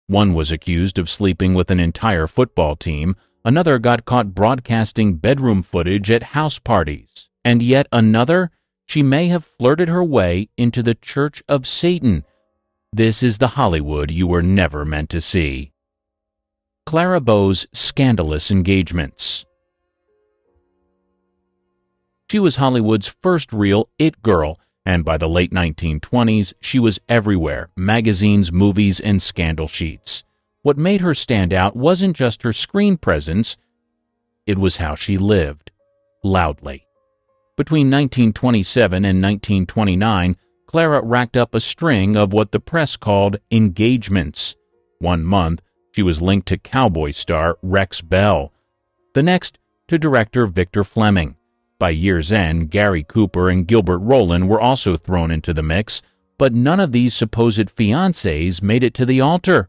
One was accused of sleeping with an entire football team, another got caught broadcasting bedroom footage at house parties, and yet another, she may have flirted her way into the Church of Satan. This is the Hollywood you were never meant to see. Clara Bow's scandalous engagements. She was Hollywood's first real it girl, and by the late 1920s, she was everywhere, magazines, movies, and scandal sheets. What made her stand out wasn't just her screen presence, it was how she lived, loudly. Between 1927 and 1929, Clara racked up a string of what the press called engagements. One month, she was linked to cowboy star Rex Bell. The next, to director Victor Fleming. By year's end, Gary Cooper and Gilbert Roland were also thrown into the mix, but none of these supposed fiancés made it to the altar.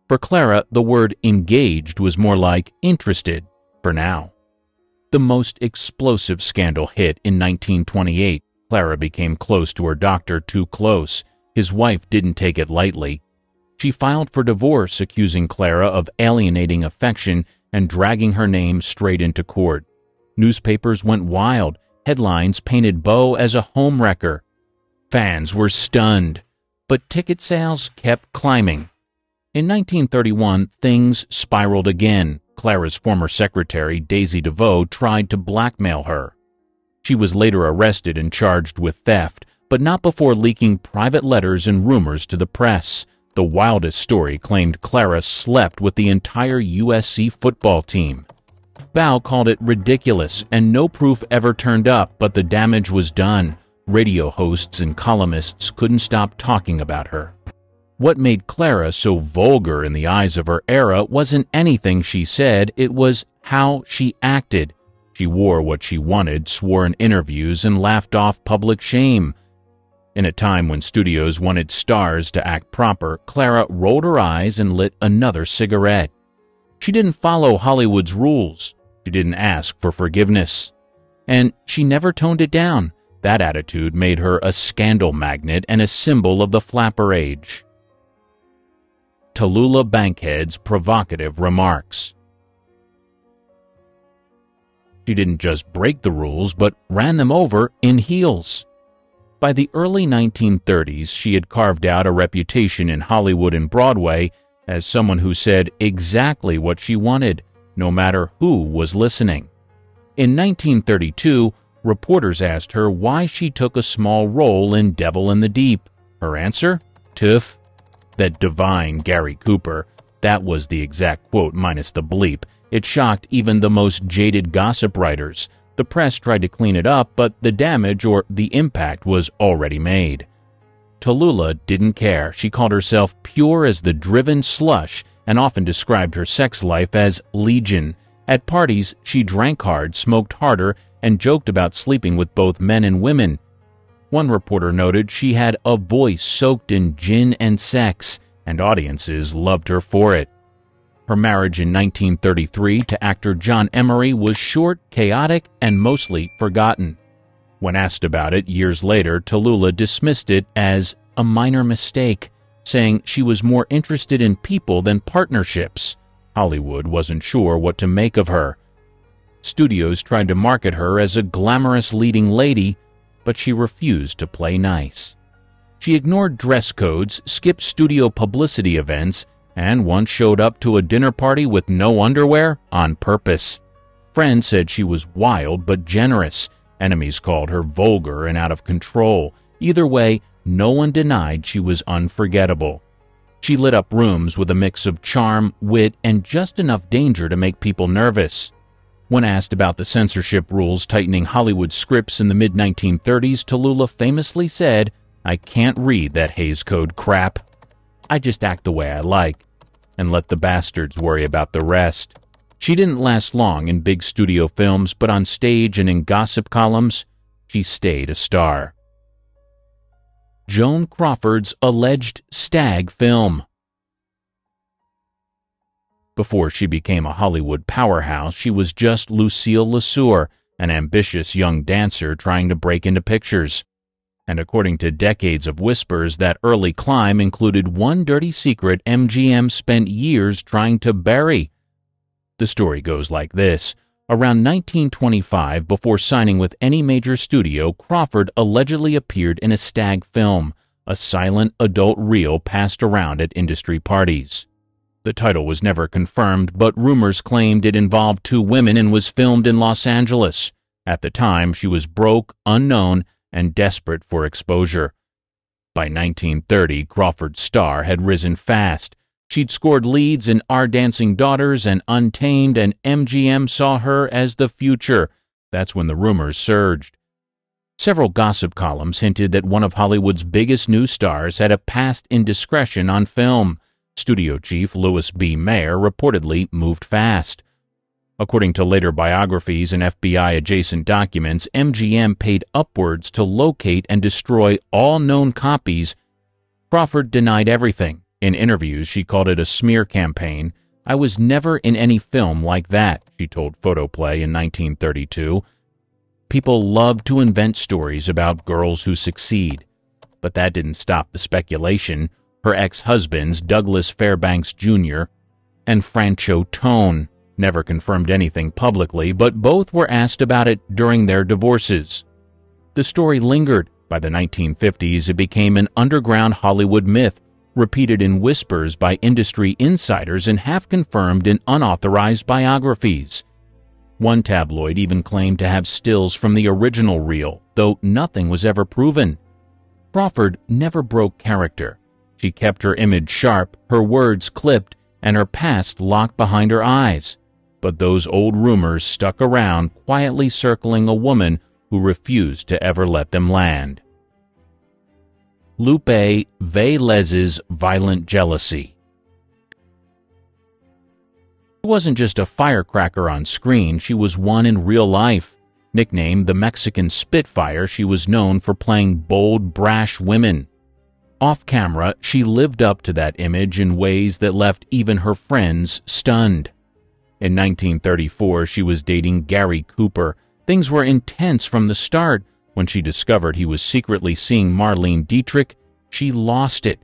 For Clara, the word engaged was more like interested, for now. The most explosive scandal hit in 1928. Clara became close to her doctor, too close. His wife didn't take it lightly. She filed for divorce, accusing Clara of alienating affection and dragging her name straight into court. Newspapers went wild. Headlines painted Bow as a homewrecker. Fans were stunned, but ticket sales kept climbing. In 1931, things spiraled again. Clara's former secretary, Daisy DeVoe, tried to blackmail her. She was later arrested and charged with theft, but not before leaking private letters and rumors to the press. The wildest story claimed Clara slept with the entire USC football team. Bow called it ridiculous, and no proof ever turned up, but the damage was done. Radio hosts and columnists couldn't stop talking about her. What made Clara so vulgar in the eyes of her era wasn't anything she said, it was how she acted. She wore what she wanted, swore in interviews, and laughed off public shame. In a time when studios wanted stars to act proper, Clara rolled her eyes and lit another cigarette. She didn't follow Hollywood's rules. She didn't ask for forgiveness. And she never toned it down. That attitude made her a scandal magnet and a symbol of the flapper age. Tallulah Bankhead's provocative remarks. She didn't just break the rules, but ran them over in heels. By the early 1930s, she had carved out a reputation in Hollywood and Broadway as someone who said exactly what she wanted, no matter who was listening. In 1932, reporters asked her why she took a small role in Devil in the Deep. Her answer? Tuff. That divine Gary Cooper. That was the exact quote minus the bleep. It shocked even the most jaded gossip writers. The press tried to clean it up, but the damage or the impact was already made. Tallulah didn't care. She called herself pure as the driven slush and often described her sex life as legion. At parties, she drank hard, smoked harder, and joked about sleeping with both men and women. One reporter noted she had a voice soaked in gin and sex, and audiences loved her for it. Her marriage in 1933 to actor John Emery was short, chaotic, and mostly forgotten. When asked about it years later, Tallulah dismissed it as a minor mistake, saying she was more interested in people than partnerships. Hollywood wasn't sure what to make of her. Studios tried to market her as a glamorous leading lady, but she refused to play nice. She ignored dress codes, skipped studio publicity events, and once showed up to a dinner party with no underwear on purpose. Friends said she was wild but generous. Enemies called her vulgar and out of control. Either way, no one denied she was unforgettable. She lit up rooms with a mix of charm, wit, and just enough danger to make people nervous. When asked about the censorship rules tightening Hollywood scripts in the mid-1930s, Tallulah famously said, "I can't read that Hays Code crap. I just act the way I like, and let the bastards worry about the rest." She didn't last long in big studio films, but on stage and in gossip columns, she stayed a star. Joan Crawford's alleged stag film. Before she became a Hollywood powerhouse, she was just Lucille LeSueur, an ambitious young dancer trying to break into pictures. And according to decades of whispers, that early climb included one dirty secret MGM spent years trying to bury. The story goes like this. Around 1925, before signing with any major studio, Crawford allegedly appeared in a stag film, a silent adult reel passed around at industry parties. The title was never confirmed, but rumors claimed it involved two women and was filmed in Los Angeles. At the time, she was broke, unknown, and desperate for exposure. By 1930, Crawford's star had risen fast. She'd scored leads in Our Dancing Daughters and Untamed, and MGM saw her as the future. That's when the rumors surged. Several gossip columns hinted that one of Hollywood's biggest new stars had a past indiscretion on film. Studio chief Louis B. Mayer reportedly moved fast. According to later biographies and FBI-adjacent documents, MGM paid upwards to locate and destroy all known copies. Crawford denied everything. In interviews, she called it a smear campaign. "I was never in any film like that," she told Photoplay in 1932. People love to invent stories about girls who succeed. But that didn't stop the speculation. Her ex-husbands, Douglas Fairbanks Jr. and Francho Tone, never confirmed anything publicly, but both were asked about it during their divorces. The story lingered. By the 1950s, it became an underground Hollywood myth, repeated in whispers by industry insiders and half-confirmed in unauthorized biographies. One tabloid even claimed to have stills from the original reel, though nothing was ever proven. Crawford never broke character. She kept her image sharp, her words clipped, and her past locked behind her eyes. But those old rumors stuck around, quietly circling a woman who refused to ever let them land. Lupe Vélez's violent jealousy. She wasn't just a firecracker on screen, she was one in real life. Nicknamed the Mexican Spitfire, she was known for playing bold, brash women. Off camera, she lived up to that image in ways that left even her friends stunned. In 1934, she was dating Gary Cooper. Things were intense from the start. When she discovered he was secretly seeing Marlene Dietrich, she lost it.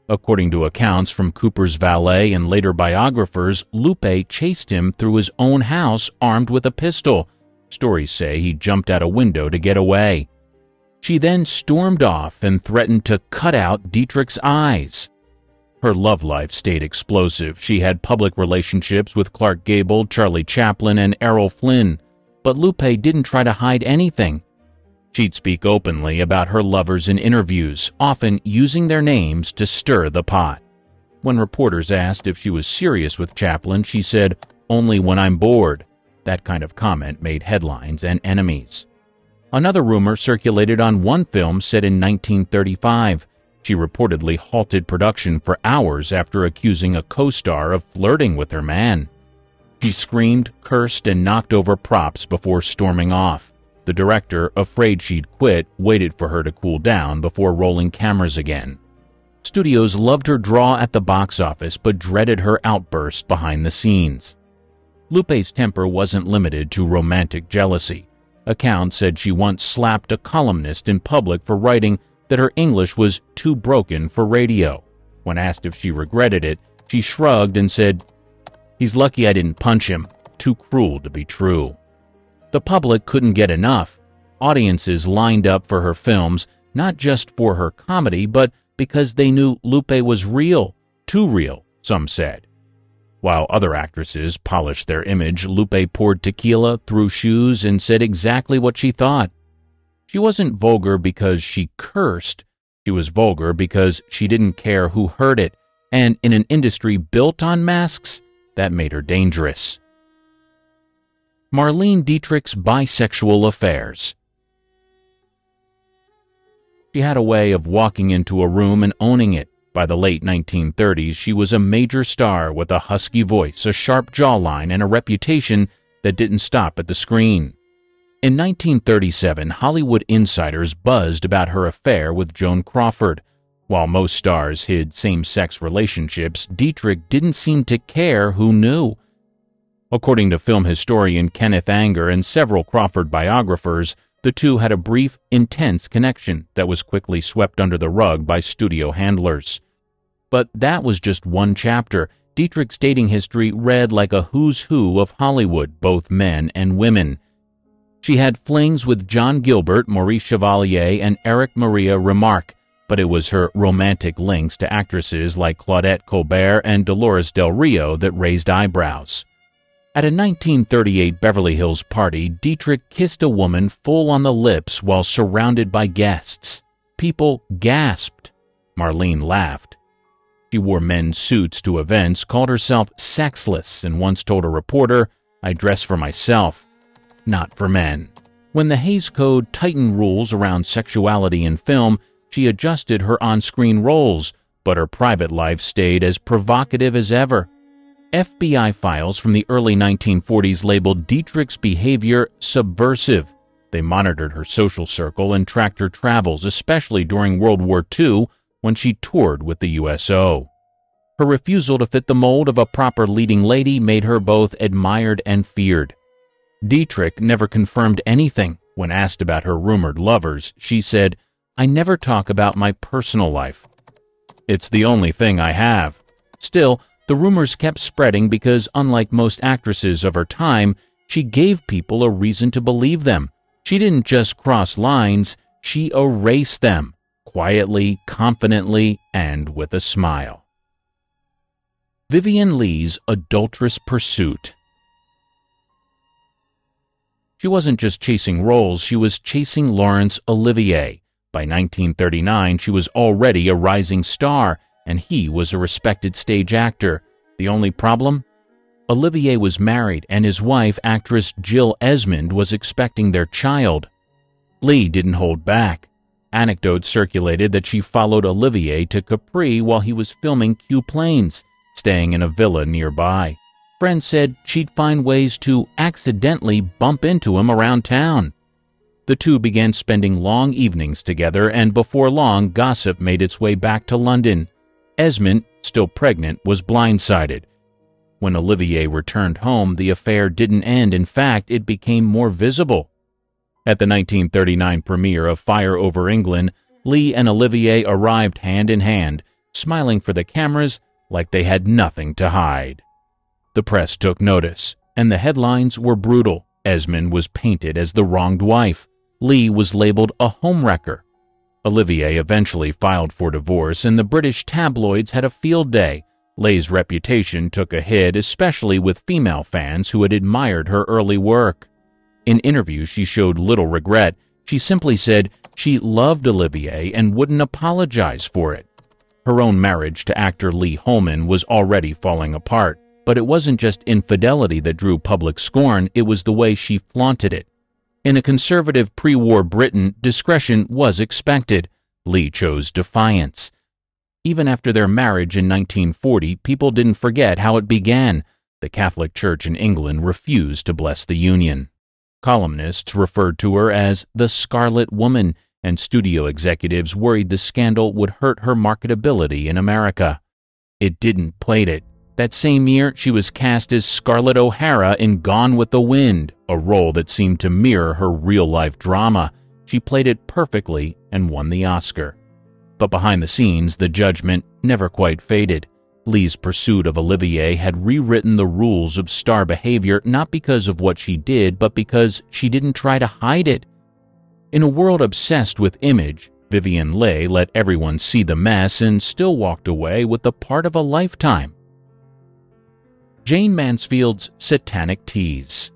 According to accounts from Cooper's valet and later biographers, Lupe chased him through his own house armed with a pistol. Stories say he jumped out a window to get away. She then stormed off and threatened to cut out Dietrich's eyes. Her love life stayed explosive. She had public relationships with Clark Gable, Charlie Chaplin, and Errol Flynn. But Lupe didn't try to hide anything. She'd speak openly about her lovers in interviews, often using their names to stir the pot. When reporters asked if she was serious with Chaplin, she said, "Only when I'm bored." That kind of comment made headlines and enemies. Another rumor circulated on one film set in 1935. She reportedly halted production for hours after accusing a co-star of flirting with her man. She screamed, cursed, and knocked over props before storming off. The director, afraid she'd quit, waited for her to cool down before rolling cameras again. Studios loved her draw at the box office, but dreaded her outbursts behind the scenes. Lupe's temper wasn't limited to romantic jealousy. Accounts said she once slapped a columnist in public for writing that her English was too broken for radio. When asked if she regretted it, she shrugged and said, "He's lucky I didn't punch him. Too cruel to be true." The public couldn't get enough. Audiences lined up for her films, not just for her comedy, but because they knew Lupe was real. Too real, some said. While other actresses polished their image, Lupe poured tequila, threw shoes, and said exactly what she thought. She wasn't vulgar because she cursed. She was vulgar because she didn't care who heard it, and in an industry built on masks, that made her dangerous. Marlene Dietrich's bisexual affairs. She had a way of walking into a room and owning it. By the late 1930s, she was a major star with a husky voice, a sharp jawline, and a reputation that didn't stop at the screen. In 1937, Hollywood insiders buzzed about her affair with Joan Crawford. While most stars hid same-sex relationships, Dietrich didn't seem to care who knew. According to film historian Kenneth Anger and several Crawford biographers, The two had a brief, intense connection that was quickly swept under the rug by studio handlers. But that was just one chapter. Dietrich's dating history read like a who's who of Hollywood, both men and women. She had flings with John Gilbert, Maurice Chevalier, and Eric Maria Remarque, but it was her romantic links to actresses like Claudette Colbert and Dolores Del Rio that raised eyebrows. At a 1938 Beverly Hills party, Dietrich kissed a woman full on the lips while surrounded by guests. People gasped. Marlene laughed. She wore men's suits to events, called herself sexless, and once told a reporter, "I dress for myself, not for men." When the Hays Code tightened rules around sexuality in film, she adjusted her on-screen roles, but her private life stayed as provocative as ever. FBI files from the early 1940s labeled Dietrich's behavior subversive. They monitored her social circle and tracked her travels, especially during World War II when she toured with the USO. Her refusal to fit the mold of a proper leading lady made her both admired and feared. Dietrich never confirmed anything. When asked about her rumored lovers, she said, "I never talk about my personal life. It's the only thing I have." Still, the rumors kept spreading because, unlike most actresses of her time, she gave people a reason to believe them. She didn't just cross lines, she erased them, quietly, confidently, and with a smile. Vivien Leigh's adulterous pursuit. She wasn't just chasing roles, she was chasing Laurence Olivier. By 1939, she was already a rising star, and he was a respected stage actor. The only problem? Olivier was married, and his wife, actress Jill Esmond, was expecting their child. Leigh didn't hold back. Anecdotes circulated that she followed Olivier to Capri while he was filming Q Planes, staying in a villa nearby. Friends said she'd find ways to accidentally bump into him around town. The two began spending long evenings together, and before long, gossip made its way back to London. Esmond, still pregnant, was blindsided. When Olivier returned home, the affair didn't end. In fact, it became more visible. At the 1939 premiere of Fire Over England, Leigh and Olivier arrived hand in hand, smiling for the cameras like they had nothing to hide. The press took notice, and the headlines were brutal. Esmond was painted as the wronged wife. Leigh was labeled a homewrecker. Olivier eventually filed for divorce, and the British tabloids had a field day. Leigh's reputation took a hit, especially with female fans who had admired her early work. In interviews, she showed little regret. She simply said she loved Olivier and wouldn't apologize for it. Her own marriage to actor Lee Holman was already falling apart, but it wasn't just infidelity that drew public scorn, it was the way she flaunted it. In a conservative pre-war Britain, discretion was expected. Leigh chose defiance. Even after their marriage in 1940, people didn't forget how it began. The Catholic Church in England refused to bless the union. Columnists referred to her as the Scarlet Woman, and studio executives worried the scandal would hurt her marketability in America. It didn't plate it. That same year, she was cast as Scarlett O'Hara in Gone with the Wind, a role that seemed to mirror her real-life drama. She played it perfectly and won the Oscar. But behind the scenes, the judgment never quite faded. Leigh's pursuit of Olivier had rewritten the rules of star behavior, not because of what she did, but because she didn't try to hide it. In a world obsessed with image, Vivien Leigh let everyone see the mess and still walked away with the part of a lifetime. Jayne Mansfield's Satanic Tease.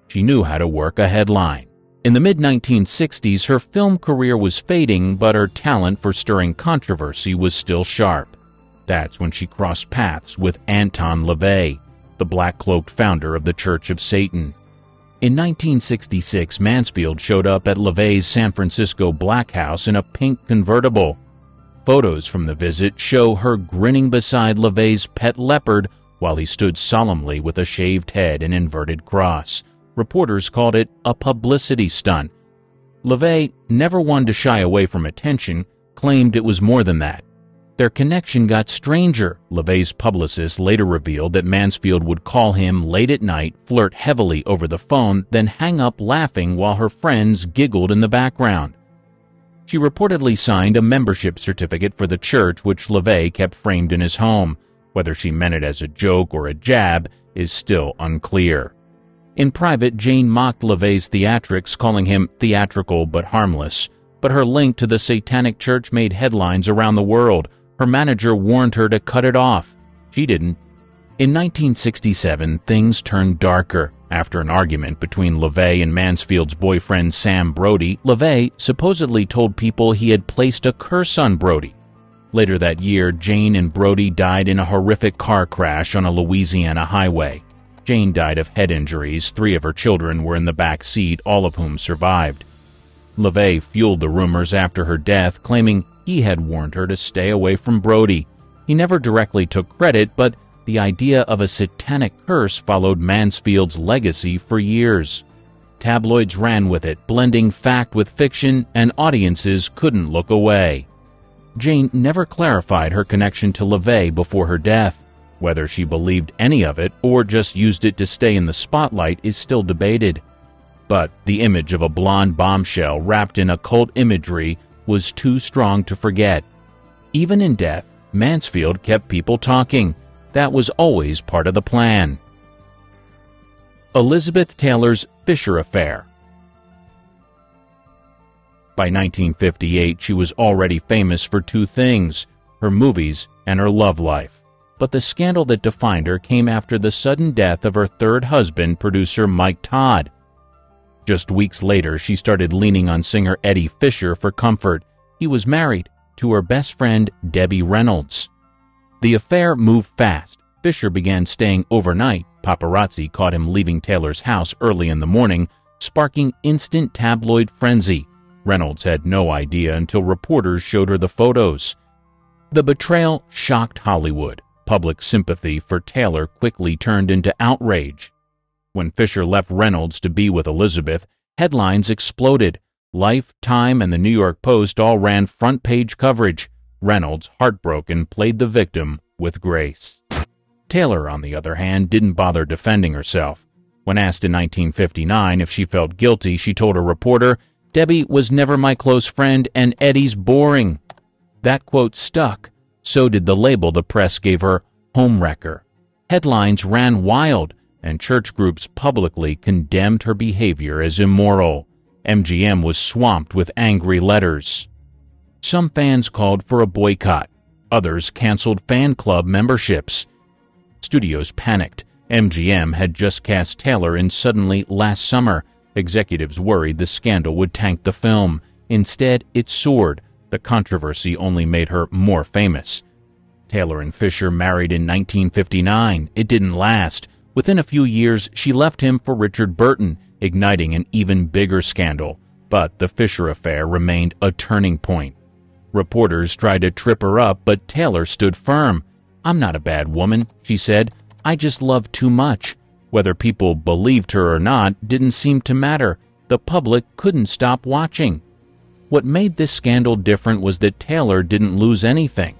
She knew how to work a headline. In the mid-1960s, her film career was fading, but her talent for stirring controversy was still sharp. That's when she crossed paths with Anton LaVey, the black-cloaked founder of the Church of Satan. In 1966, Mansfield showed up at LaVey's San Francisco Black House in a pink convertible. Photos from the visit show her grinning beside LaVey's pet leopard while he stood solemnly with a shaved head and inverted cross. Reporters called it a publicity stunt. LaVey, never one to shy away from attention, claimed it was more than that. Their connection got stranger. LaVey's publicist later revealed that Mansfield would call him late at night, flirt heavily over the phone, then hang up laughing while her friends giggled in the background. She reportedly signed a membership certificate for the church, which LaVey kept framed in his home. Whether she meant it as a joke or a jab is still unclear. In private, Jane mocked LaVey's theatrics, calling him theatrical but harmless. But her link to the Satanic Church made headlines around the world. Her manager warned her to cut it off. She didn't. In 1967, things turned darker. After an argument between LaVey and Mansfield's boyfriend Sam Brody, LaVey supposedly told people he had placed a curse on Brody. Later that year, Jane and Brody died in a horrific car crash on a Louisiana highway. Jane died of head injuries. 3 of her children were in the back seat, all of whom survived. LaVey fueled the rumors after her death, claiming he had warned her to stay away from Brody. He never directly took credit, but the idea of a satanic curse followed Mansfield's legacy for years. Tabloids ran with it, blending fact with fiction, and audiences couldn't look away. Jane never clarified her connection to LaVey before her death. Whether she believed any of it or just used it to stay in the spotlight is still debated. But the image of a blonde bombshell wrapped in occult imagery was too strong to forget. Even in death, Mansfield kept people talking. That was always part of the plan. Elizabeth Taylor's Fisher affair. By 1958, she was already famous for 2 things: her movies and her love life. But the scandal that defined her came after the sudden death of her 3rd husband, producer Mike Todd. Just weeks later, she started leaning on singer Eddie Fisher for comfort. He was married to her best friend, Debbie Reynolds. The affair moved fast. Fisher began staying overnight. Paparazzi caught him leaving Taylor's house early in the morning, sparking instant tabloid frenzy. Reynolds had no idea until reporters showed her the photos. The betrayal shocked Hollywood. Public sympathy for Taylor quickly turned into outrage. When Fisher left Reynolds to be with Elizabeth, headlines exploded. Life, Time, and the New York Post all ran front-page coverage. Reynolds, heartbroken, played the victim with grace. Taylor, on the other hand, didn't bother defending herself. When asked in 1959 if she felt guilty, she told a reporter, "Debbie was never my close friend, and Eddie's boring." That quote stuck. So did the label the press gave her, homewrecker. Headlines ran wild, and church groups publicly condemned her behavior as immoral. MGM was swamped with angry letters. Some fans called for a boycott. Others canceled fan club memberships. Studios panicked. MGM had just cast Taylor in Suddenly last summer. Executives worried the scandal would tank the film. Instead, it soared. The controversy only made her more famous. Taylor and Fisher married in 1959. It didn't last. Within a few years, she left him for Richard Burton, igniting an even bigger scandal. But the Fisher affair remained a turning point. Reporters tried to trip her up, but Taylor stood firm. "I'm not a bad woman," she said. "I just love too much." Whether people believed her or not didn't seem to matter. The public couldn't stop watching. What made this scandal different was that Taylor didn't lose anything.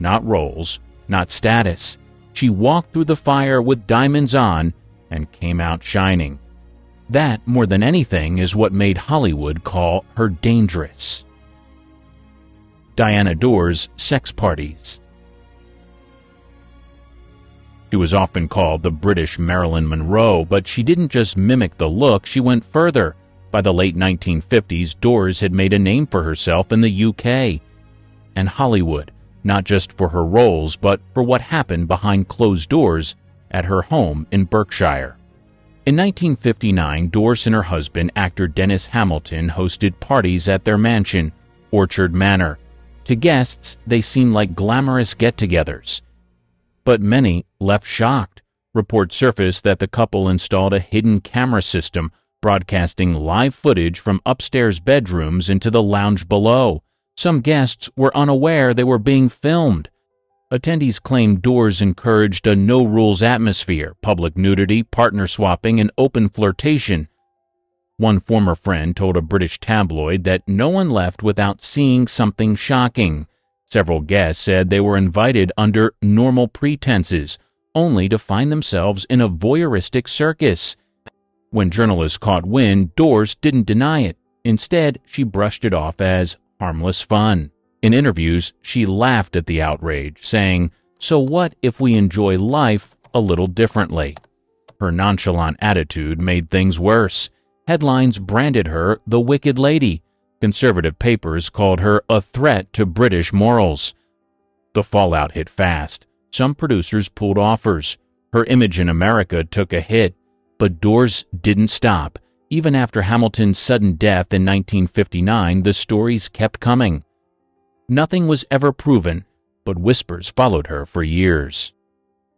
Not roles, not status. She walked through the fire with diamonds on and came out shining. That, more than anything, is what made Hollywood call her dangerous. Diana Dore's sex parties. She was often called the British Marilyn Monroe, but she didn't just mimic the look, she went further. By the late 1950s, Dores had made a name for herself in the UK and Hollywood, not just for her roles, but for what happened behind closed doors at her home in Berkshire. In 1959, Dores and her husband, actor Dennis Hamilton, hosted parties at their mansion, Orchard Manor. To guests, they seemed like glamorous get-togethers. But many left shocked. Reports surfaced that the couple installed a hidden camera system, broadcasting live footage from upstairs bedrooms into the lounge below. Some guests were unaware they were being filmed. Attendees claimed Dores encouraged a no-rules atmosphere, public nudity, partner swapping, and open flirtation. One former friend told a British tabloid that no one left without seeing something shocking. Several guests said they were invited under normal pretenses, only to find themselves in a voyeuristic circus. When journalists caught wind, Dors didn't deny it. Instead, she brushed it off as harmless fun. In interviews, she laughed at the outrage, saying, "So what if we enjoy life a little differently?" Her nonchalant attitude made things worse. Headlines branded her the Wicked Lady. Conservative papers called her a threat to British morals. The fallout hit fast. Some producers pulled offers. Her image in America took a hit. But Dors didn't stop. Even after Hamilton's sudden death in 1959, the stories kept coming. Nothing was ever proven, but whispers followed her for years.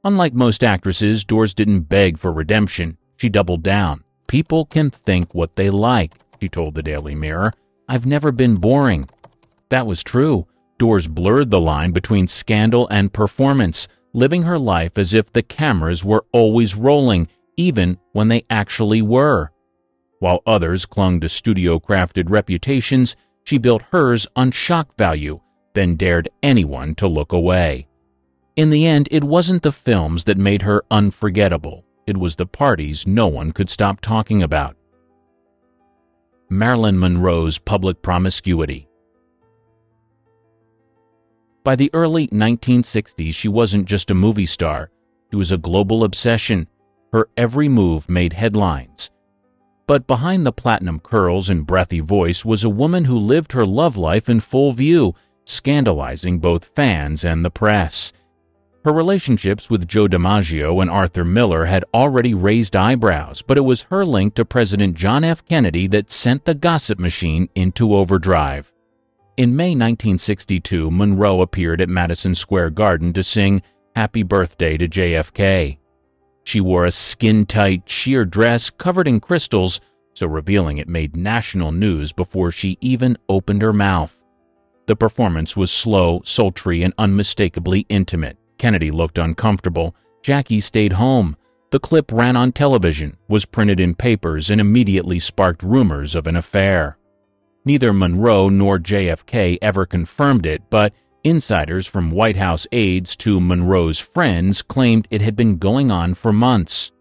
Unlike most actresses, Dors didn't beg for redemption. She doubled down. "People can think what they like," she told the Daily Mirror. "I've never been boring." That was true. Dors blurred the line between scandal and performance, living her life as if the cameras were always rolling, even when they actually were. While others clung to studio-crafted reputations, she built hers on shock value, then dared anyone to look away. In the end, it wasn't the films that made her unforgettable. It was the parties no one could stop talking about. Marilyn Monroe's public promiscuity. By the early 1960s, she wasn't just a movie star. She was a global obsession. Her every move made headlines. But behind the platinum curls and breathy voice was a woman who lived her love life in full view, scandalizing both fans and the press. Her relationships with Joe DiMaggio and Arthur Miller had already raised eyebrows, but it was her link to President John F. Kennedy that sent the gossip machine into overdrive. In May 1962, Monroe appeared at Madison Square Garden to sing "Happy Birthday" to JFK. She wore a skin-tight sheer dress covered in crystals, so revealing it made national news before she even opened her mouth. The performance was slow, sultry, and unmistakably intimate. Kennedy looked uncomfortable. Jackie stayed home. The clip ran on television, was printed in papers, and immediately sparked rumors of an affair. Neither Monroe nor JFK ever confirmed it, but insiders from White House aides to Monroe's friends claimed it had been going on for months.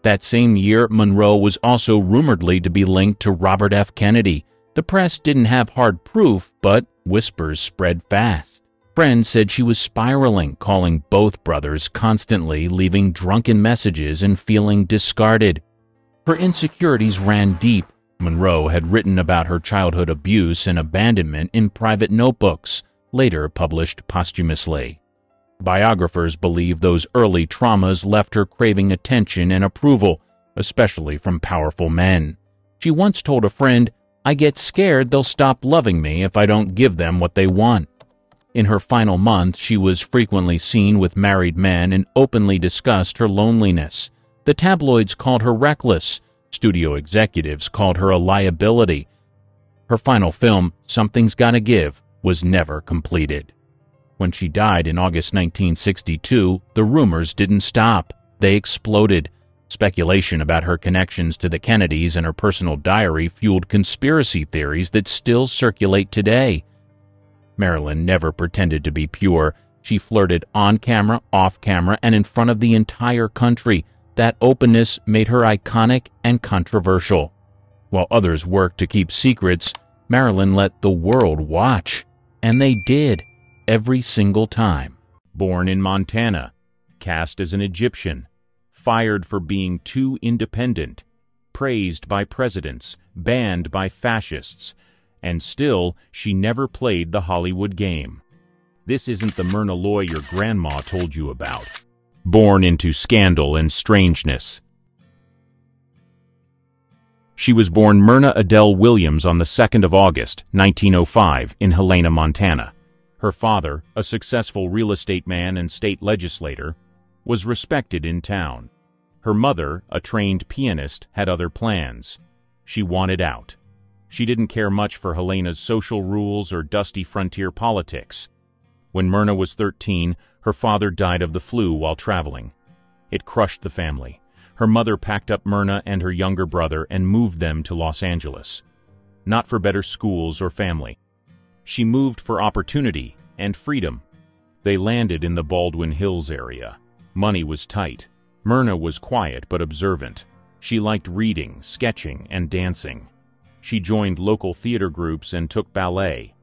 That same year, Monroe was also rumoredly to be linked to Robert F. Kennedy. The press didn't have hard proof, but whispers spread fast. Friends said she was spiraling, calling both brothers constantly, leaving drunken messages and feeling discarded. Her insecurities ran deep. Monroe had written about her childhood abuse and abandonment in private notebooks, later published posthumously. Biographers believe those early traumas left her craving attention and approval, especially from powerful men. She once told a friend, "I get scared they'll stop loving me if I don't give them what they want." In her final month, she was frequently seen with married men and openly discussed her loneliness. The tabloids called her reckless. Studio executives called her a liability. Her final film, Something's Gotta Give, was never completed. When she died in August 1962, the rumors didn't stop. They exploded. Speculation about her connections to the Kennedys and her personal diary fueled conspiracy theories that still circulate today. Marilyn never pretended to be pure. She flirted on camera, off camera, and in front of the entire country. That openness made her iconic and controversial. While others worked to keep secrets, Marilyn let the world watch. And they did, every single time. Born in Montana, cast as an Egyptian, fired for being too independent, praised by presidents, banned by fascists, and still, she never played the Hollywood game. This isn't the Myrna Loy your grandma told you about. Born into scandal and strangeness. She was born Myrna Adele Williams on the 2nd of August, 1905, in Helena, Montana. Her father, a successful real estate man and state legislator, was respected in town. Her mother, a trained pianist, had other plans. She wanted out. She didn't care much for Helena's social rules or dusty frontier politics. When Myrna was 13, her father died of the flu while traveling. It crushed the family. Her mother packed up Myrna and her younger brother and moved them to Los Angeles. Not for better schools or family. She moved for opportunity, and freedom. They landed in the Baldwin Hills area. Money was tight. Myrna was quiet but observant. She liked reading, sketching, and dancing. She joined local theater groups and took ballet.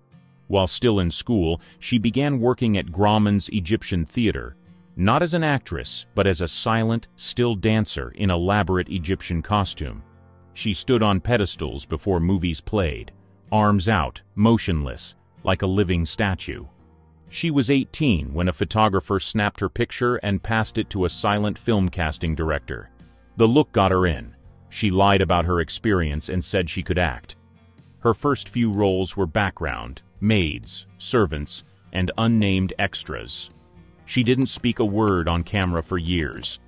While still in school, she began working at Grauman's Egyptian Theater, not as an actress, but as a silent, still dancer in elaborate Egyptian costume. She stood on pedestals before movies played, arms out, motionless, like a living statue. She was 18 when a photographer snapped her picture and passed it to a silent film casting director. The look got her in. She lied about her experience and said she could act. Her first few roles were background, maids, servants, and unnamed extras. She didn't speak a word on camera for years.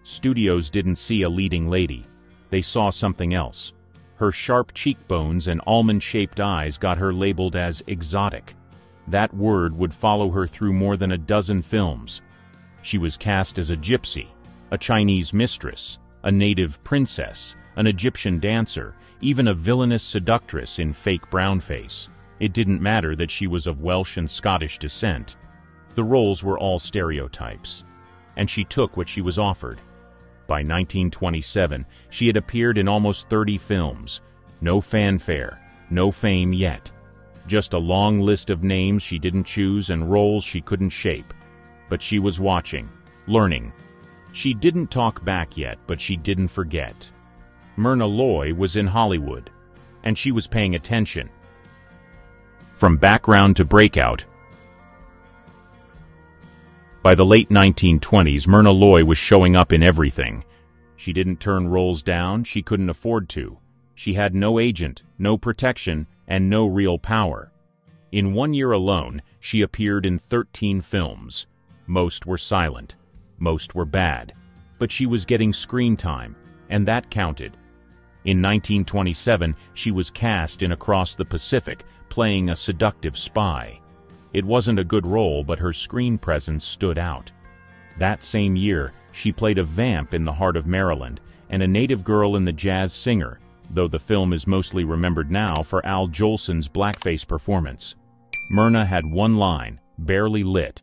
Studios didn't see a leading lady. They saw something else. Her sharp cheekbones and almond-shaped eyes got her labeled as exotic. That word would follow her through more than a dozen films. She was cast as a gypsy, a Chinese mistress, a native princess, an Egyptian dancer, even a villainous seductress in fake brownface. It didn't matter that she was of Welsh and Scottish descent. The roles were all stereotypes, and she took what she was offered. By 1927, she had appeared in almost 30 films. No fanfare, no fame yet. Just a long list of names she didn't choose and roles she couldn't shape. But she was watching, learning. She didn't talk back yet, but she didn't forget. Myrna Loy was in Hollywood, and she was paying attention. From background to breakout. By the late 1920s, Myrna Loy was showing up in everything. She didn't turn roles down, she couldn't afford to. She had no agent, no protection, and no real power. In 1 year alone, she appeared in 13 films. Most were silent. Most were bad. But she was getting screen time, and that counted. In 1927, she was cast in Across the Pacific, playing a seductive spy. It wasn't a good role, but her screen presence stood out. That same year, she played a vamp in The Heart of Maryland and a native girl in The Jazz Singer, though the film is mostly remembered now for Al Jolson's blackface performance. Myrna had one line, barely lit.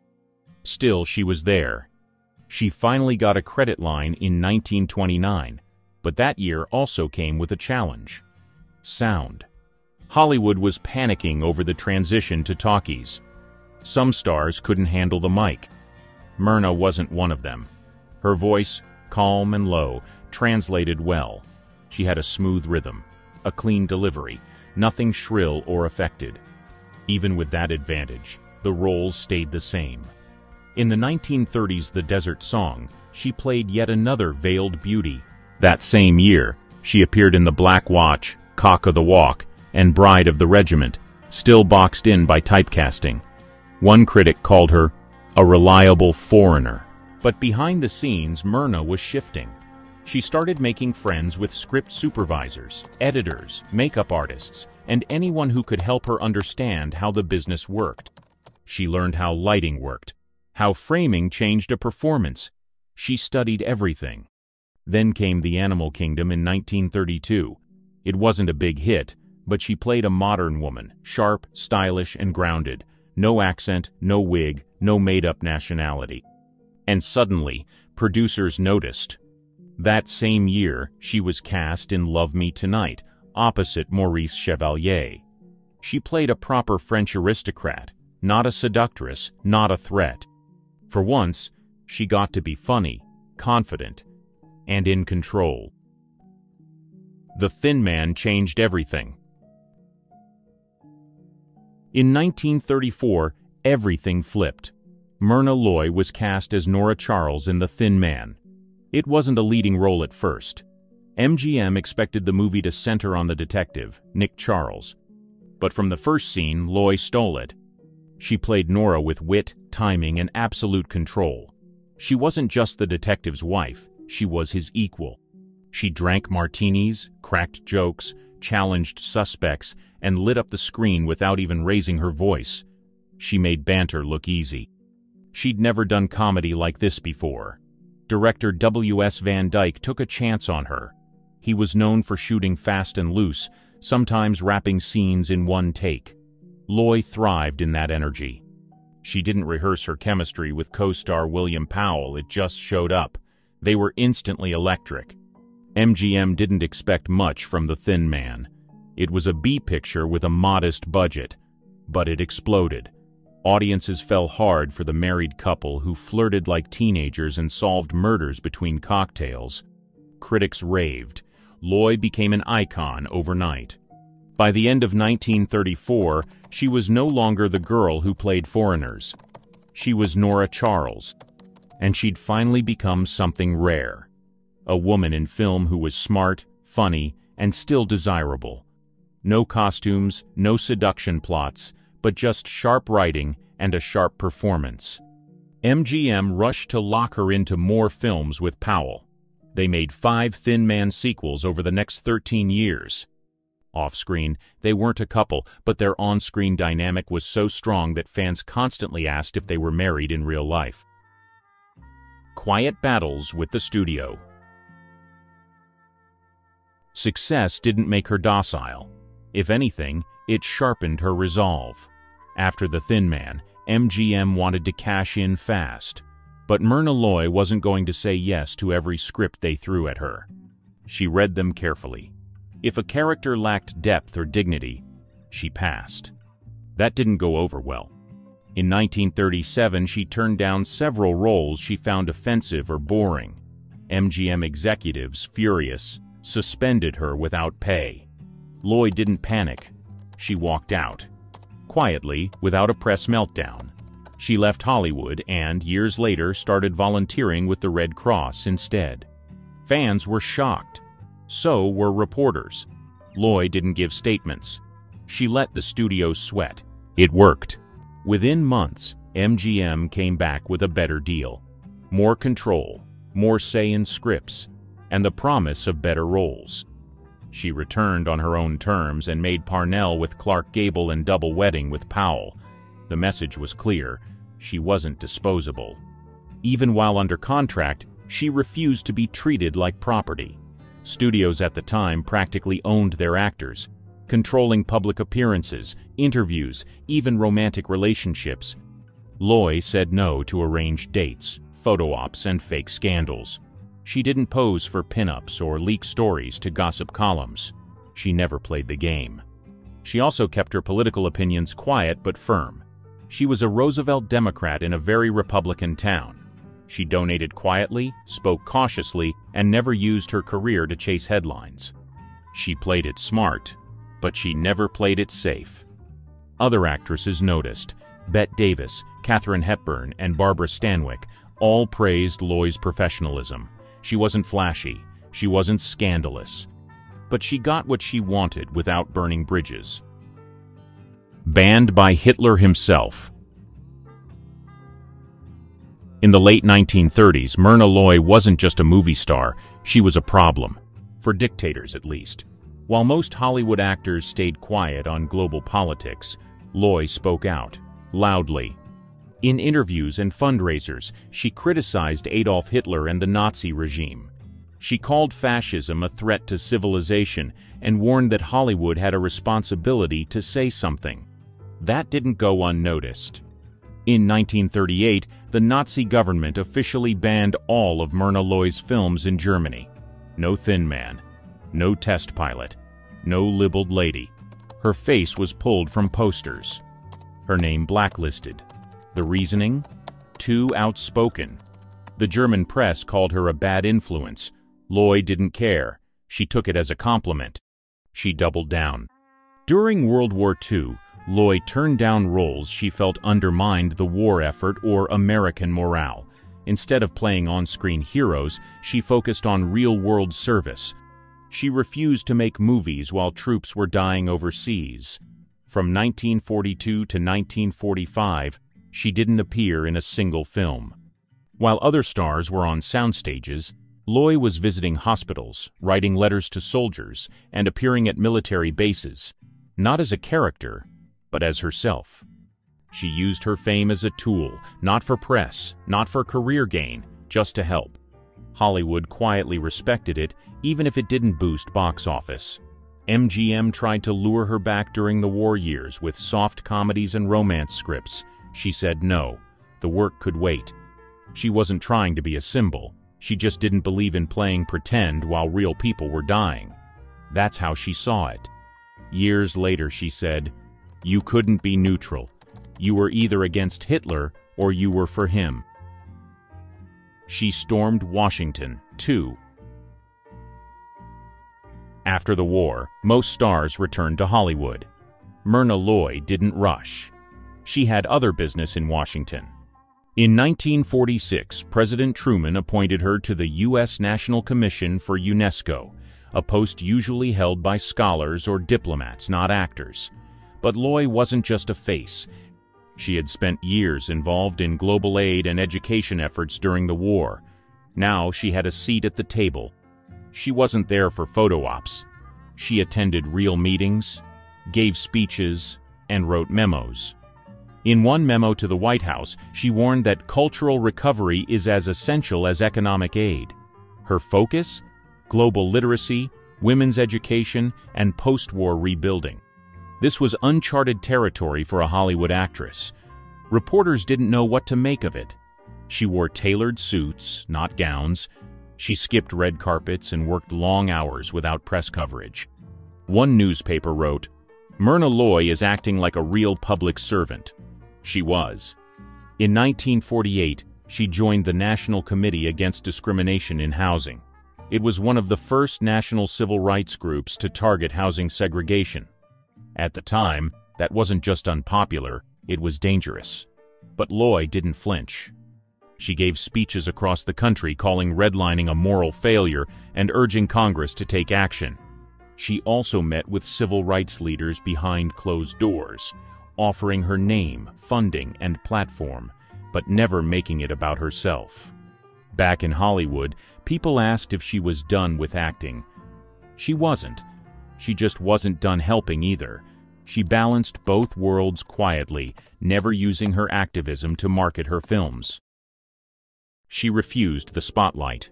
Still, she was there. She finally got a credit line in 1929, but that year also came with a challenge. Sound. Hollywood was panicking over the transition to talkies. Some stars couldn't handle the mic. Myrna wasn't one of them. Her voice, calm and low, translated well. She had a smooth rhythm, a clean delivery, nothing shrill or affected. Even with that advantage, the roles stayed the same. In the 1930s The Desert Song, she played yet another veiled beauty. That same year, she appeared in The Black Watch, Cock o' the Walk, and Bride of the Regiment, still boxed in by typecasting. One critic called her a reliable foreigner. But behind the scenes, Myrna was shifting. She started making friends with script supervisors, editors, makeup artists, and anyone who could help her understand how the business worked. She learned how lighting worked, how framing changed a performance. She studied everything. Then came The Animal Kingdom in 1932. It wasn't a big hit, but she played a modern woman, sharp, stylish, and grounded. No accent, no wig, no made-up nationality. And suddenly, producers noticed. That same year, she was cast in Love Me Tonight, opposite Maurice Chevalier. She played a proper French aristocrat, not a seductress, not a threat. For once, she got to be funny, confident, and in control. The Thin Man changed everything. In 1934, everything flipped. Myrna Loy was cast as Nora Charles in The Thin Man. It wasn't a leading role at first. MGM expected the movie to center on the detective, Nick Charles. But from the first scene, Loy stole it. She played Nora with wit, timing, and absolute control. She wasn't just the detective's wife, she was his equal. She drank martinis, cracked jokes, challenged suspects, and lit up the screen without even raising her voice. She made banter look easy. She'd never done comedy like this before. Director W.S. Van Dyke took a chance on her. He was known for shooting fast and loose, sometimes wrapping scenes in one take. Loy thrived in that energy. She didn't rehearse her chemistry with co-star William Powell, it just showed up. They were instantly electric. MGM didn't expect much from The Thin Man. It was a B picture with a modest budget, but it exploded. Audiences fell hard for the married couple who flirted like teenagers and solved murders between cocktails. Critics raved. Loy became an icon overnight. By the end of 1934, she was no longer the girl who played foreigners. She was Nora Charles, and she'd finally become something rare. A woman in film who was smart, funny, and still desirable. No costumes, no seduction plots, but just sharp writing and a sharp performance. MGM rushed to lock her into more films with Powell. They made 5 Thin Man sequels over the next 13 years. Off-screen, they weren't a couple, but their on-screen dynamic was so strong that fans constantly asked if they were married in real life. Quiet battles with the studio. Success didn't make her docile. If anything, it sharpened her resolve. After The Thin Man, MGM wanted to cash in fast. But Myrna Loy wasn't going to say yes to every script they threw at her. She read them carefully. If a character lacked depth or dignity, she passed. That didn't go over well. In 1937, she turned down several roles she found offensive or boring. MGM executives, furious, suspended her without pay. Loy didn't panic. She walked out. Quietly, without a press meltdown. She left Hollywood and, years later, started volunteering with the Red Cross instead. Fans were shocked. So were reporters. Loy didn't give statements. She let the studio sweat. It worked. Within months, MGM came back with a better deal. More control, more say in scripts, and the promise of better roles. She returned on her own terms and made Parnell with Clark Gable and Double Wedding with Powell. The message was clear. She wasn't disposable. Even while under contract, she refused to be treated like property. Studios at the time practically owned their actors, controlling public appearances, interviews, even romantic relationships. Loy said no to arranged dates, photo ops, and fake scandals. She didn't pose for pinups or leak stories to gossip columns. She never played the game. She also kept her political opinions quiet but firm. She was a Roosevelt Democrat in a very Republican town. She donated quietly, spoke cautiously, and never used her career to chase headlines. She played it smart, but she never played it safe. Other actresses noticed. Bette Davis, Katharine Hepburn, and Barbara Stanwyck all praised Loy's professionalism. She wasn't flashy, she wasn't scandalous, but she got what she wanted without burning bridges. Banned by Hitler himself. In the late 1930s, Myrna Loy wasn't just a movie star, she was a problem. For dictators, at least. While most Hollywood actors stayed quiet on global politics, Loy spoke out, loudly. In interviews and fundraisers, she criticized Adolf Hitler and the Nazi regime. She called fascism a threat to civilization and warned that Hollywood had a responsibility to say something. That didn't go unnoticed. In 1938, the Nazi government officially banned all of Myrna Loy's films in Germany. No Thin Man, no Test Pilot, no Libeled Lady. Her face was pulled from posters. Her name blacklisted. The reasoning? Too outspoken. The German press called her a bad influence. Loy didn't care. She took it as a compliment. She doubled down. During World War II, Loy turned down roles she felt undermined the war effort or American morale. Instead of playing on-screen heroes, she focused on real-world service. She refused to make movies while troops were dying overseas. From 1942 to 1945, she didn't appear in a single film. While other stars were on sound stages, Loy was visiting hospitals, writing letters to soldiers, and appearing at military bases, not as a character, but as herself. She used her fame as a tool, not for press, not for career gain, just to help. Hollywood quietly respected it, even if it didn't boost box office. MGM tried to lure her back during the war years with soft comedies and romance scripts, She said no, the work could wait. She wasn't trying to be a symbol. She just didn't believe in playing pretend while real people were dying. That's how she saw it. Years later, she said, "You couldn't be neutral. You were either against Hitler or you were for him." She stormed Washington, too. After the war, most stars returned to Hollywood. Myrna Loy didn't rush. She had other business in Washington. In 1946, President Truman appointed her to the U.S. National Commission for UNESCO, a post usually held by scholars or diplomats, not actors. But Loy wasn't just a face. She had spent years involved in global aid and education efforts during the war. Now she had a seat at the table. She wasn't there for photo ops. She attended real meetings, gave speeches, and wrote memos. In one memo to the White House, she warned that cultural recovery is as essential as economic aid. Her focus? Global literacy, women's education, and post-war rebuilding. This was uncharted territory for a Hollywood actress. Reporters didn't know what to make of it. She wore tailored suits, not gowns. She skipped red carpets and worked long hours without press coverage. One newspaper wrote, "Myrna Loy is acting like a real public servant." She was. In 1948, she joined the National Committee Against Discrimination in Housing. It was one of the first national civil rights groups to target housing segregation. At the time, that wasn't just unpopular, it was dangerous. But Loy didn't flinch. She gave speeches across the country calling redlining a moral failure and urging Congress to take action. She also met with civil rights leaders behind closed doors, offering her name, funding, and platform, but never making it about herself. Back in Hollywood, people asked if she was done with acting. She wasn't. She just wasn't done helping either. She balanced both worlds quietly, never using her activism to market her films. She refused the spotlight.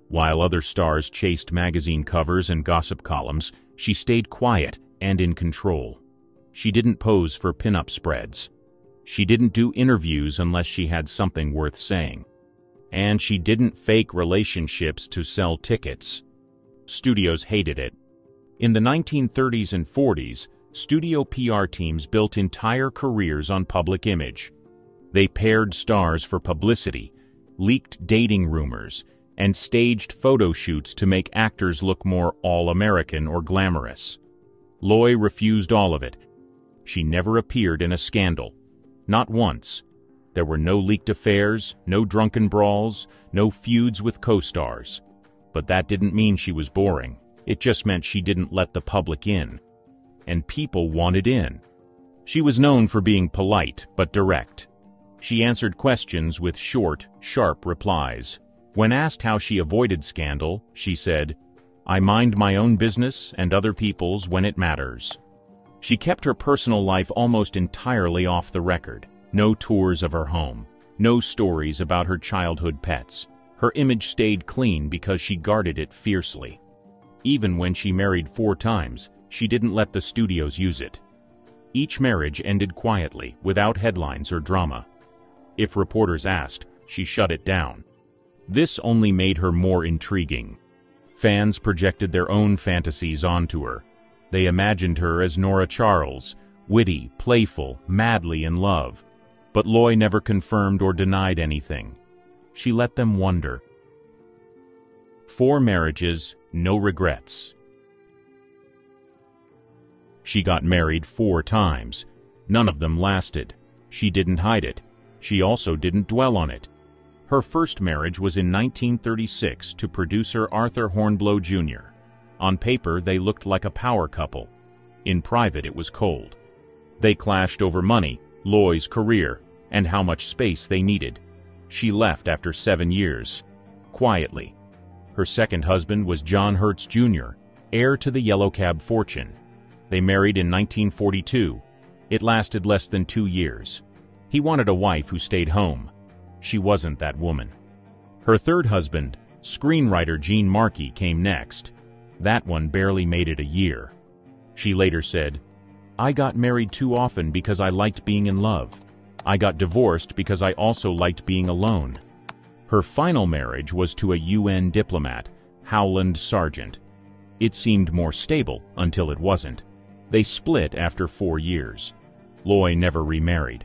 While other stars chased magazine covers and gossip columns, she stayed quiet and in control. She didn't pose for pin-up spreads. She didn't do interviews unless she had something worth saying. And she didn't fake relationships to sell tickets. Studios hated it. In the 1930s and 40s, studio PR teams built entire careers on public image. They paired stars for publicity, leaked dating rumors, and staged photo shoots to make actors look more all-American or glamorous. Loy refused all of it. She never appeared in a scandal. Not once. There were no leaked affairs, no drunken brawls, no feuds with co-stars. But that didn't mean she was boring. It just meant she didn't let the public in. And people wanted in. She was known for being polite but direct. She answered questions with short, sharp replies. When asked how she avoided scandal, she said, "I mind my own business and other people's when it matters." She kept her personal life almost entirely off the record. No tours of her home. No stories about her childhood pets. Her image stayed clean because she guarded it fiercely. Even when she married 4 times, she didn't let the studios use it. Each marriage ended quietly, without headlines or drama. If reporters asked, she shut it down. This only made her more intriguing. Fans projected their own fantasies onto her. They imagined her as Nora Charles, witty, playful, madly in love. But Loy never confirmed or denied anything. She let them wonder. 4 marriages, no regrets. She got married 4 times. None of them lasted. She didn't hide it. She also didn't dwell on it. Her first marriage was in 1936 to producer Arthur Hornblow Jr. On paper, they looked like a power couple. In private, it was cold. They clashed over money, Loy's career, and how much space they needed. She left after 7 years, quietly. Her second husband was John Hertz Jr., heir to the yellow cab fortune. They married in 1942. It lasted less than 2 years. He wanted a wife who stayed home. She wasn't that woman. Her third husband, screenwriter Gene Markey, came next. That one barely made it a year. She later said, "I got married too often because I liked being in love. I got divorced because I also liked being alone." Her final marriage was to a UN diplomat, Howland Sargent. It seemed more stable until it wasn't. They split after 4 years. Loy never remarried.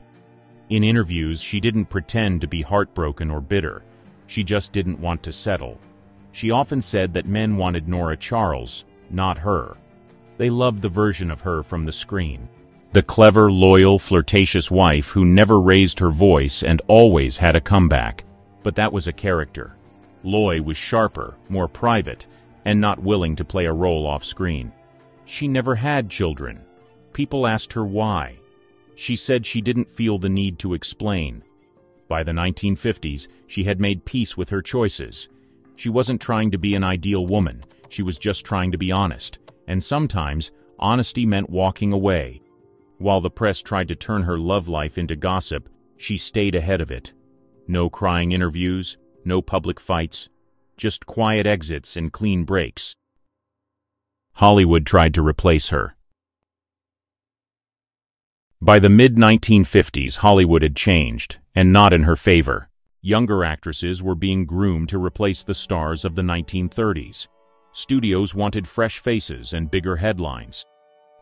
In interviews, she didn't pretend to be heartbroken or bitter. She just didn't want to settle. She often said that men wanted Nora Charles, not her. They loved the version of her from the screen. The clever, loyal, flirtatious wife who never raised her voice and always had a comeback. But that was a character. Loy was sharper, more private, and not willing to play a role off-screen. She never had children. People asked her why. She said she didn't feel the need to explain. By the 1950s, she had made peace with her choices. She wasn't trying to be an ideal woman. She was just trying to be honest. And sometimes, honesty meant walking away. While the press tried to turn her love life into gossip, she stayed ahead of it. No crying interviews, no public fights, just quiet exits and clean breaks. Hollywood tried to replace her. By the mid-1950s, Hollywood had changed, and not in her favor. Younger actresses were being groomed to replace the stars of the 1930s. Studios wanted fresh faces and bigger headlines.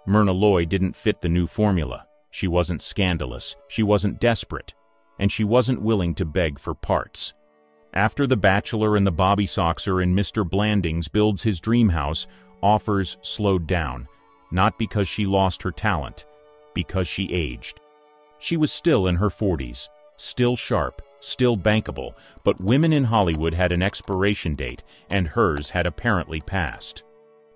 Myrna Loy didn't fit the new formula. She wasn't scandalous, she wasn't desperate, and she wasn't willing to beg for parts. After The Bachelor and The Bobby Soxer and Mr. Blandings Builds His Dream House, offers slowed down, not because she lost her talent, because she aged. She was still in her 40s, still sharp, still bankable, but women in Hollywood had an expiration date, and hers had apparently passed.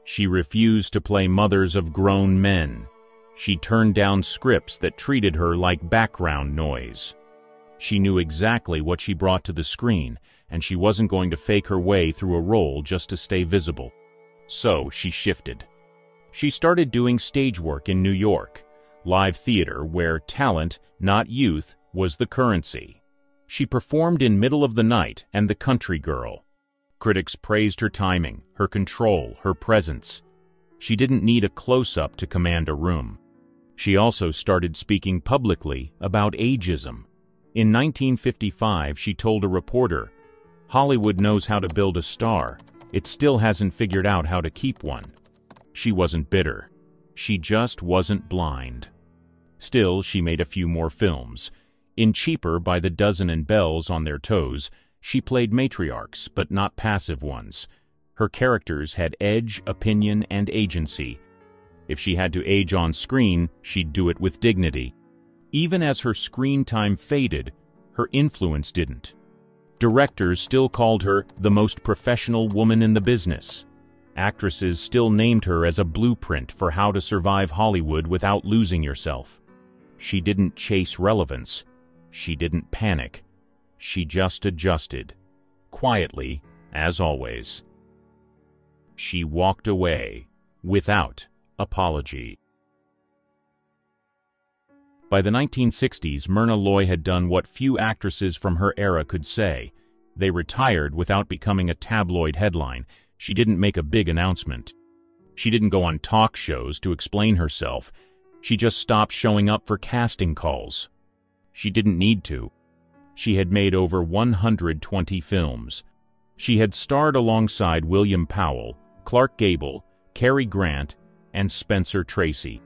She refused to play mothers of grown men. She turned down scripts that treated her like background noise. She knew exactly what she brought to the screen, and she wasn't going to fake her way through a role just to stay visible. So she shifted. She started doing stage work in New York, live theater where talent, not youth, was the currency. She performed in Middle of the Night and The Country Girl. Critics praised her timing, her control, her presence. She didn't need a close-up to command a room. She also started speaking publicly about ageism. In 1955, she told a reporter, "Hollywood knows how to build a star. It still hasn't figured out how to keep one." She wasn't bitter. She just wasn't blind. Still, she made a few more films. In Cheaper by the Dozen and Bells on Their Toes, she played matriarchs, but not passive ones. Her characters had edge, opinion, and agency. If she had to age on screen, she'd do it with dignity. Even as her screen time faded, her influence didn't. Directors still called her the most professional woman in the business. Actresses still named her as a blueprint for how to survive Hollywood without losing yourself. She didn't chase relevance. She didn't panic. She just adjusted. Quietly, as always. She walked away, without apology. By the 1960s, Myrna Loy had done what few actresses from her era could say. They retired without becoming a tabloid headline. She didn't make a big announcement. She didn't go on talk shows to explain herself. She just stopped showing up for casting calls. She didn't need to. She had made over 120 films. She had starred alongside William Powell, Clark Gable, Cary Grant, and Spencer Tracy.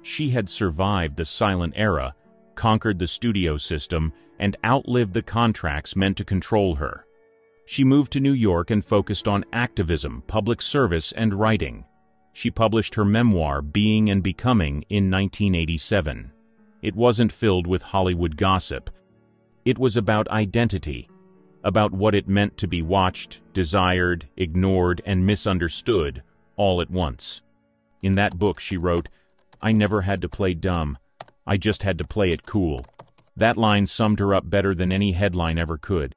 She had survived the silent era, conquered the studio system, and outlived the contracts meant to control her. She moved to New York and focused on activism, public service, and writing. She published her memoir, Being and Becoming, in 1987. It wasn't filled with Hollywood gossip. It was about identity, about what it meant to be watched, desired, ignored, and misunderstood all at once. In that book, she wrote, "I never had to play dumb. I just had to play it cool." That line summed her up better than any headline ever could.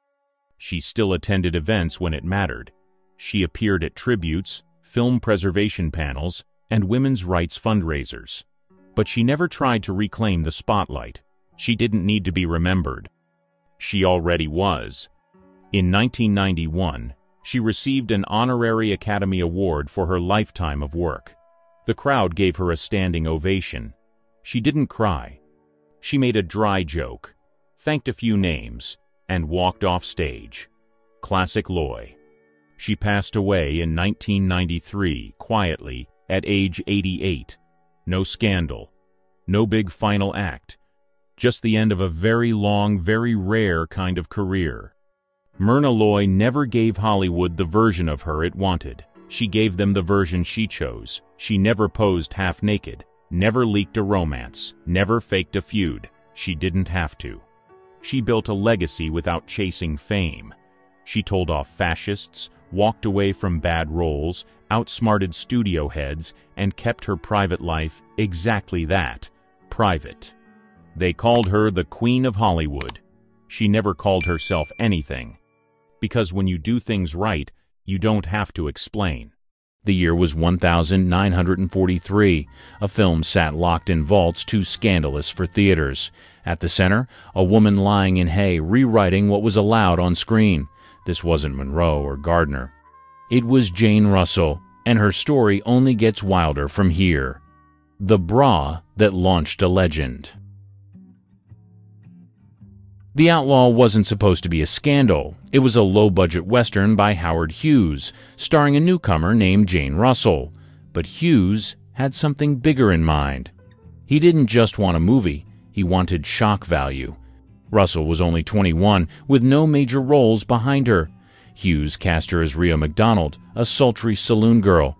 She still attended events when it mattered. She appeared at tributes, film preservation panels, and women's rights fundraisers. But she never tried to reclaim the spotlight. She didn't need to be remembered. She already was. In 1991, she received an honorary Academy Award for her lifetime of work. The crowd gave her a standing ovation. She didn't cry. She made a dry joke, thanked a few names, and walked off stage. Classic Loy. She passed away in 1993, quietly, at age 88. No scandal. No big final act. Just the end of a very long, very rare kind of career. Myrna Loy never gave Hollywood the version of her it wanted. She gave them the version she chose. She never posed half-naked, never leaked a romance, never faked a feud. She didn't have to. She built a legacy without chasing fame. She told off fascists, walked away from bad roles, outsmarted studio heads, and kept her private life exactly that, private. They called her the Queen of Hollywood. She never called herself anything. Because when you do things right, you don't have to explain. The year was 1943. A film sat locked in vaults too scandalous for theaters. At the center, a woman lying in hay rewriting what was allowed on screen. This wasn't Monroe or Gardner. It was Jane Russell, and her story only gets wilder from here. The bra that launched a legend. The Outlaw wasn't supposed to be a scandal. It was a low-budget Western by Howard Hughes, starring a newcomer named Jane Russell. But Hughes had something bigger in mind. He didn't just want a movie, he wanted shock value. Russell was only 21, with no major roles behind her. Hughes cast her as Rio McDonald, a sultry saloon girl.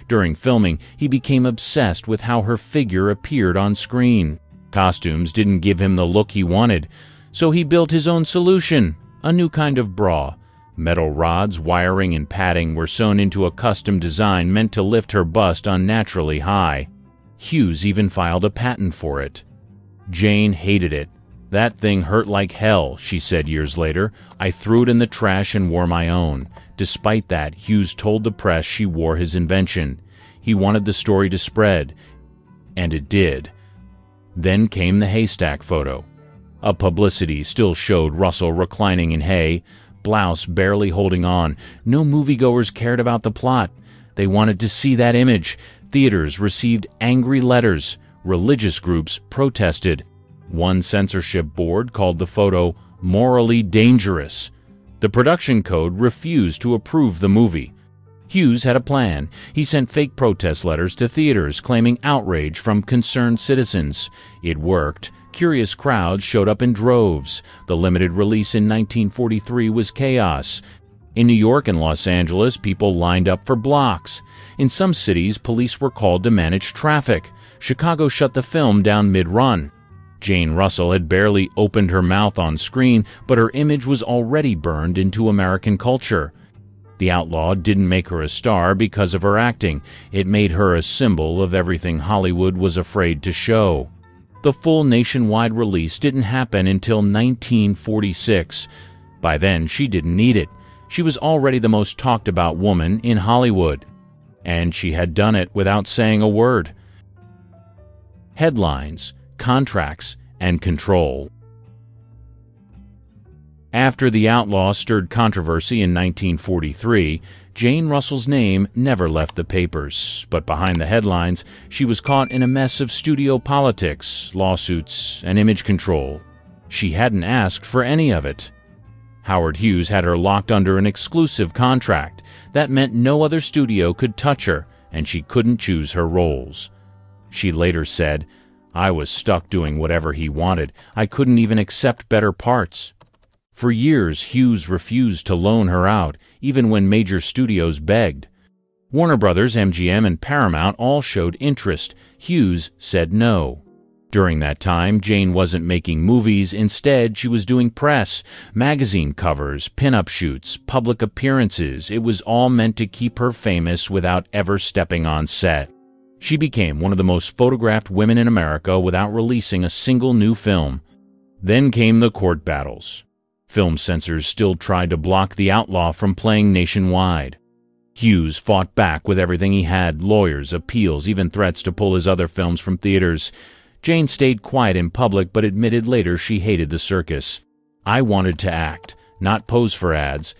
During filming, he became obsessed with how her figure appeared on screen. Costumes didn't give him the look he wanted, so he built his own solution, a new kind of bra. Metal rods, wiring, and padding were sewn into a custom design meant to lift her bust unnaturally high. Hughes even filed a patent for it. Jane hated it. "That thing hurt like hell," she said years later. "I threw it in the trash and wore my own." Despite that, Hughes told the press she wore his invention. He wanted the story to spread, and it did. Then came the haystack photo. A publicity still showed Russell reclining in hay, blouse barely holding on. No moviegoers cared about the plot. They wanted to see that image. Theaters received angry letters. Religious groups protested. One censorship board called the photo morally dangerous. The production code refused to approve the movie. Hughes had a plan. He sent fake protest letters to theaters claiming outrage from concerned citizens. It worked. Curious crowds showed up in droves. The limited release in 1943 was chaos. In New York and Los Angeles, people lined up for blocks. In some cities, police were called to manage traffic. Chicago shut the film down mid-run. Jane Russell had barely opened her mouth on screen, but her image was already burned into American culture. The Outlaw didn't make her a star because of her acting. It made her a symbol of everything Hollywood was afraid to show. The full nationwide release didn't happen until 1946. By then, she didn't need it. She was already the most talked about woman in Hollywood. And she had done it without saying a word. Headlines, contracts, and control. After The Outlaw stirred controversy in 1943, Jane Russell's name never left the papers, but behind the headlines, she was caught in a mess of studio politics, lawsuits, and image control. She hadn't asked for any of it. Howard Hughes had her locked under an exclusive contract. That meant no other studio could touch her, and she couldn't choose her roles. She later said, "I was stuck doing whatever he wanted. I couldn't even accept better parts." For years, Hughes refused to loan her out, even when major studios begged. Warner Brothers, MGM, and Paramount all showed interest. Hughes said no. During that time, Jane wasn't making movies. Instead, she was doing press, magazine covers, pin-up shoots, public appearances. It was all meant to keep her famous without ever stepping on set. She became one of the most photographed women in America without releasing a single new film. Then came the court battles. Film censors still tried to block The Outlaw from playing nationwide. Hughes fought back with everything he had, lawyers, appeals, even threats to pull his other films from theaters. Jane stayed quiet in public but admitted later she hated the circus. "I wanted to act, not pose for ads."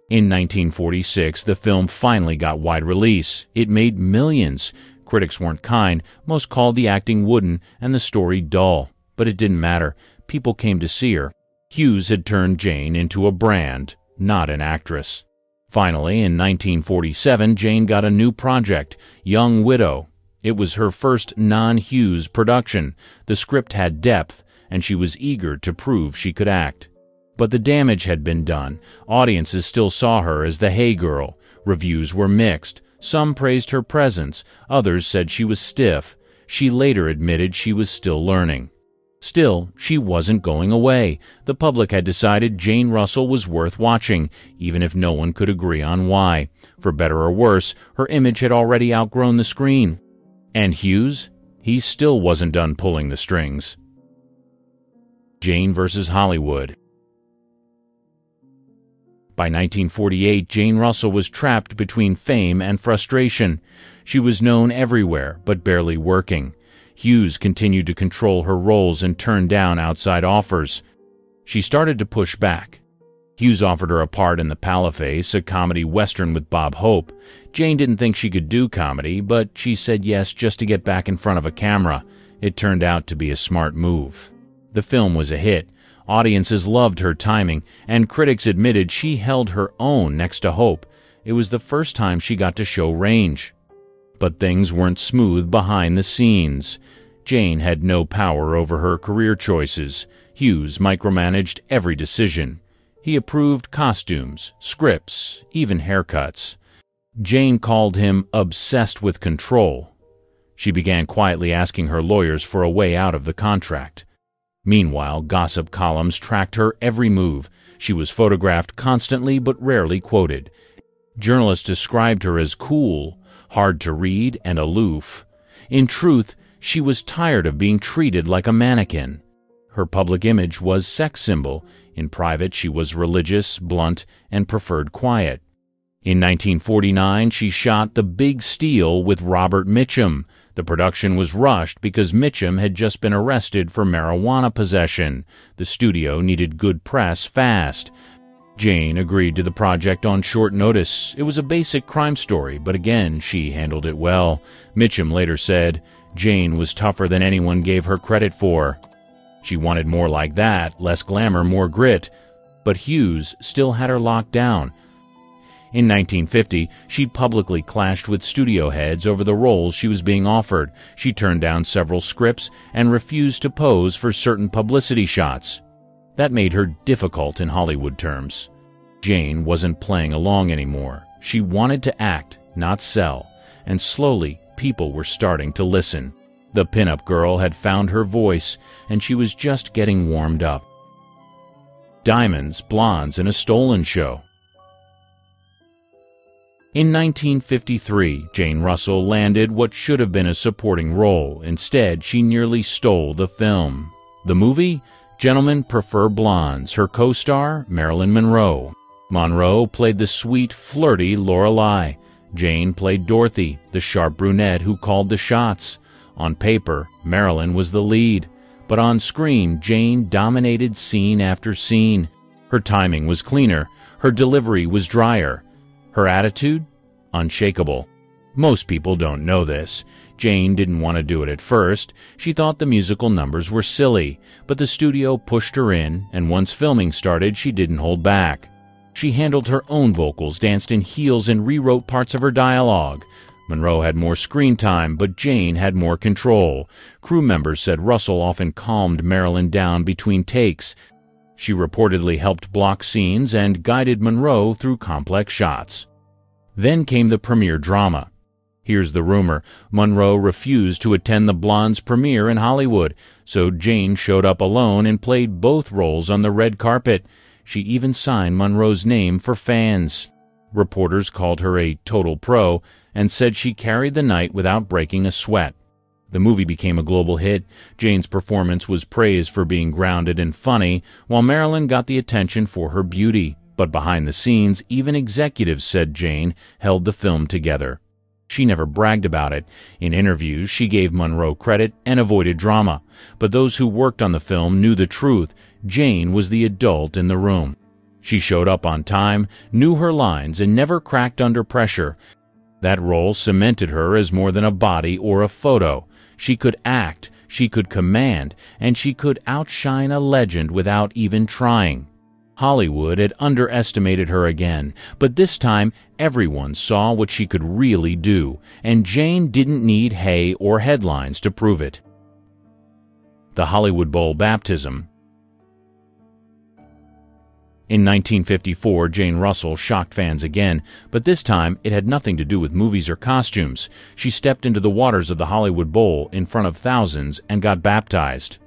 In 1946, the film finally got wide release. It made millions. Critics weren't kind, most called the acting wooden and the story dull. But it didn't matter. People came to see her. Hughes had turned Jane into a brand, not an actress. Finally, in 1947, Jane got a new project, Young Widow. It was her first non-Hughes production. The script had depth, and she was eager to prove she could act. But the damage had been done. Audiences still saw her as the hey girl. Reviews were mixed. Some praised her presence. Others said she was stiff. She later admitted she was still learning. Still, she wasn't going away. The public had decided Jane Russell was worth watching, even if no one could agree on why. For better or worse, her image had already outgrown the screen. And Hughes? He still wasn't done pulling the strings. Jane versus Hollywood. By 1948, Jane Russell was trapped between fame and frustration. She was known everywhere, but barely working. Hughes continued to control her roles and turn down outside offers. She started to push back. Hughes offered her a part in The Paleface, a comedy western with Bob Hope. Jane didn't think she could do comedy, but she said yes just to get back in front of a camera. It turned out to be a smart move. The film was a hit. Audiences loved her timing, and critics admitted she held her own next to Hope. It was the first time she got to show range. But things weren't smooth behind the scenes. Jane had no power over her career choices. Hughes micromanaged every decision. He approved costumes, scripts, even haircuts. Jane called him obsessed with control. She began quietly asking her lawyers for a way out of the contract. Meanwhile, gossip columns tracked her every move. She was photographed constantly but rarely quoted. Journalists described her as cool, hard to read, and aloof. In truth, she was tired of being treated like a mannequin. Her public image was sex symbol. In private, she was religious, blunt, and preferred quiet. In 1949, she shot The Big Steal with Robert Mitchum. The production was rushed because Mitchum had just been arrested for marijuana possession. The studio needed good press fast. Jane agreed to the project on short notice. It was a basic crime story, but again, she handled it well. Mitchum later said, Jane was tougher than anyone gave her credit for. She wanted more like that, less glamour, more grit. But Hughes still had her locked down. In 1950, she publicly clashed with studio heads over the roles she was being offered. She turned down several scripts and refused to pose for certain publicity shots. That made her difficult in Hollywood terms. Jane wasn't playing along anymore. She wanted to act, not sell, and slowly people were starting to listen. The pinup girl had found her voice, and she was just getting warmed up. Diamonds, Blondes, and a Stolen Show. In 1953, Jane Russell landed what should have been a supporting role. Instead, she nearly stole the film. The movie? Gentlemen Prefer Blondes. Her co-star? Marilyn Monroe. Monroe played the sweet, flirty Lorelei. Jane played Dorothy, the sharp brunette who called the shots. On paper, Marilyn was the lead. But on screen, Jane dominated scene after scene. Her timing was cleaner. Her delivery was drier. Her attitude? Unshakable. Most people don't know this. Jane didn't want to do it at first. She thought the musical numbers were silly, but the studio pushed her in, and once filming started, she didn't hold back. She handled her own vocals, danced in heels, and rewrote parts of her dialogue. Monroe had more screen time, but Jane had more control. Crew members said Russell often calmed Marilyn down between takes. She reportedly helped block scenes and guided Monroe through complex shots. Then came the premiere drama. Here's the rumor. Monroe refused to attend the Blondes premiere in Hollywood, so Jane showed up alone and played both roles on the red carpet. She even signed Monroe's name for fans. Reporters called her a total pro and said she carried the night without breaking a sweat. The movie became a global hit. Jane's performance was praised for being grounded and funny, while Marilyn got the attention for her beauty. But behind the scenes, even executives said Jane held the film together. She never bragged about it. In interviews, she gave Monroe credit and avoided drama. But those who worked on the film knew the truth. Jane was the adult in the room. She showed up on time, knew her lines, and never cracked under pressure. That role cemented her as more than a body or a photo. She could act, she could command, and she could outshine a legend without even trying. Hollywood had underestimated her again, but this time everyone saw what she could really do, and Jane didn't need hay or headlines to prove it. The Hollywood Bowl baptism. In 1954, Jane Russell shocked fans again, but this time it had nothing to do with movies or costumes. She stepped into the waters of the Hollywood Bowl in front of thousands and got baptized.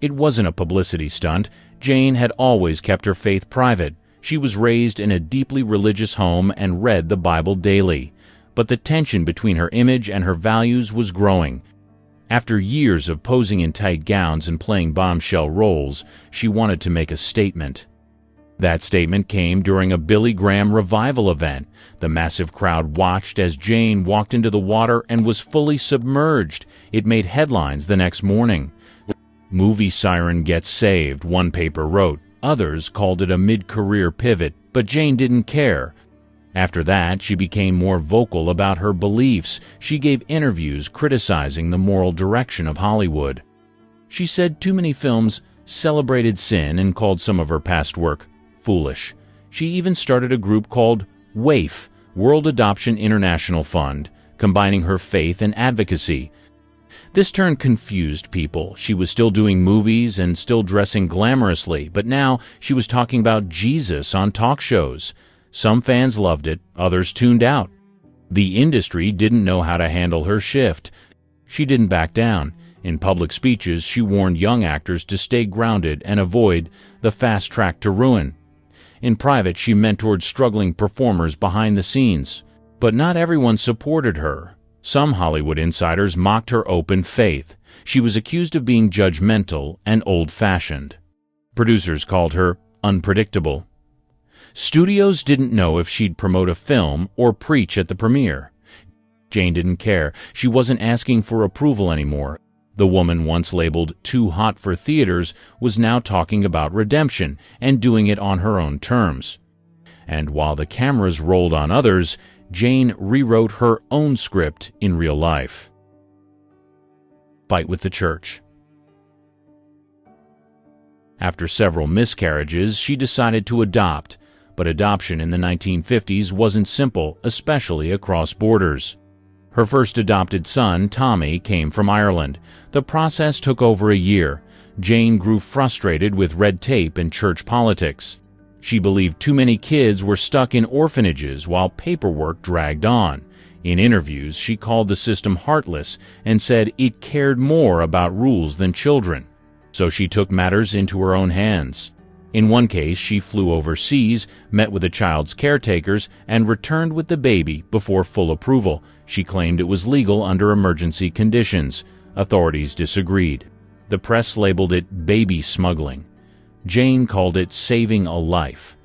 It wasn't a publicity stunt. Jane had always kept her faith private. She was raised in a deeply religious home and read the Bible daily. But the tension between her image and her values was growing. After years of posing in tight gowns and playing bombshell roles, she wanted to make a statement. That statement came during a Billy Graham revival event. The massive crowd watched as Jane walked into the water and was fully submerged. It made headlines the next morning. "Movie siren gets saved," one paper wrote. Others called it a mid-career pivot, but Jane didn't care. After that, she became more vocal about her beliefs. She gave interviews criticizing the moral direction of Hollywood. She said too many films celebrated sin and called some of her past work foolish. She even started a group called WAIF, World Adoption International Fund, combining her faith and advocacy. This turn confused people. She was still doing movies and still dressing glamorously, but now she was talking about Jesus on talk shows. Some fans loved it, others tuned out. The industry didn't know how to handle her shift. She didn't back down. In public speeches, she warned young actors to stay grounded and avoid the fast track to ruin. In private, she mentored struggling performers behind the scenes. But not everyone supported her. Some Hollywood insiders mocked her open faith. She was accused of being judgmental and old-fashioned. Producers called her unpredictable. Studios didn't know if she'd promote a film or preach at the premiere. Jane didn't care. She wasn't asking for approval anymore. The woman once labeled too hot for theaters was now talking about redemption and doing it on her own terms. And while the cameras rolled on others, Jane rewrote her own script in real life. Fight with the church. After several miscarriages, she decided to adopt, but adoption in the 1950s wasn't simple, especially across borders. Her first adopted son, Tommy, came from Ireland. The process took over a year. Jane grew frustrated with red tape and church politics. She believed too many kids were stuck in orphanages while paperwork dragged on. In interviews, she called the system heartless and said it cared more about rules than children. So she took matters into her own hands. In one case, she flew overseas, met with the child's caretakers, and returned with the baby before full approval. She claimed it was legal under emergency conditions. Authorities disagreed. The press labeled it baby smuggling. Jane called it saving a life.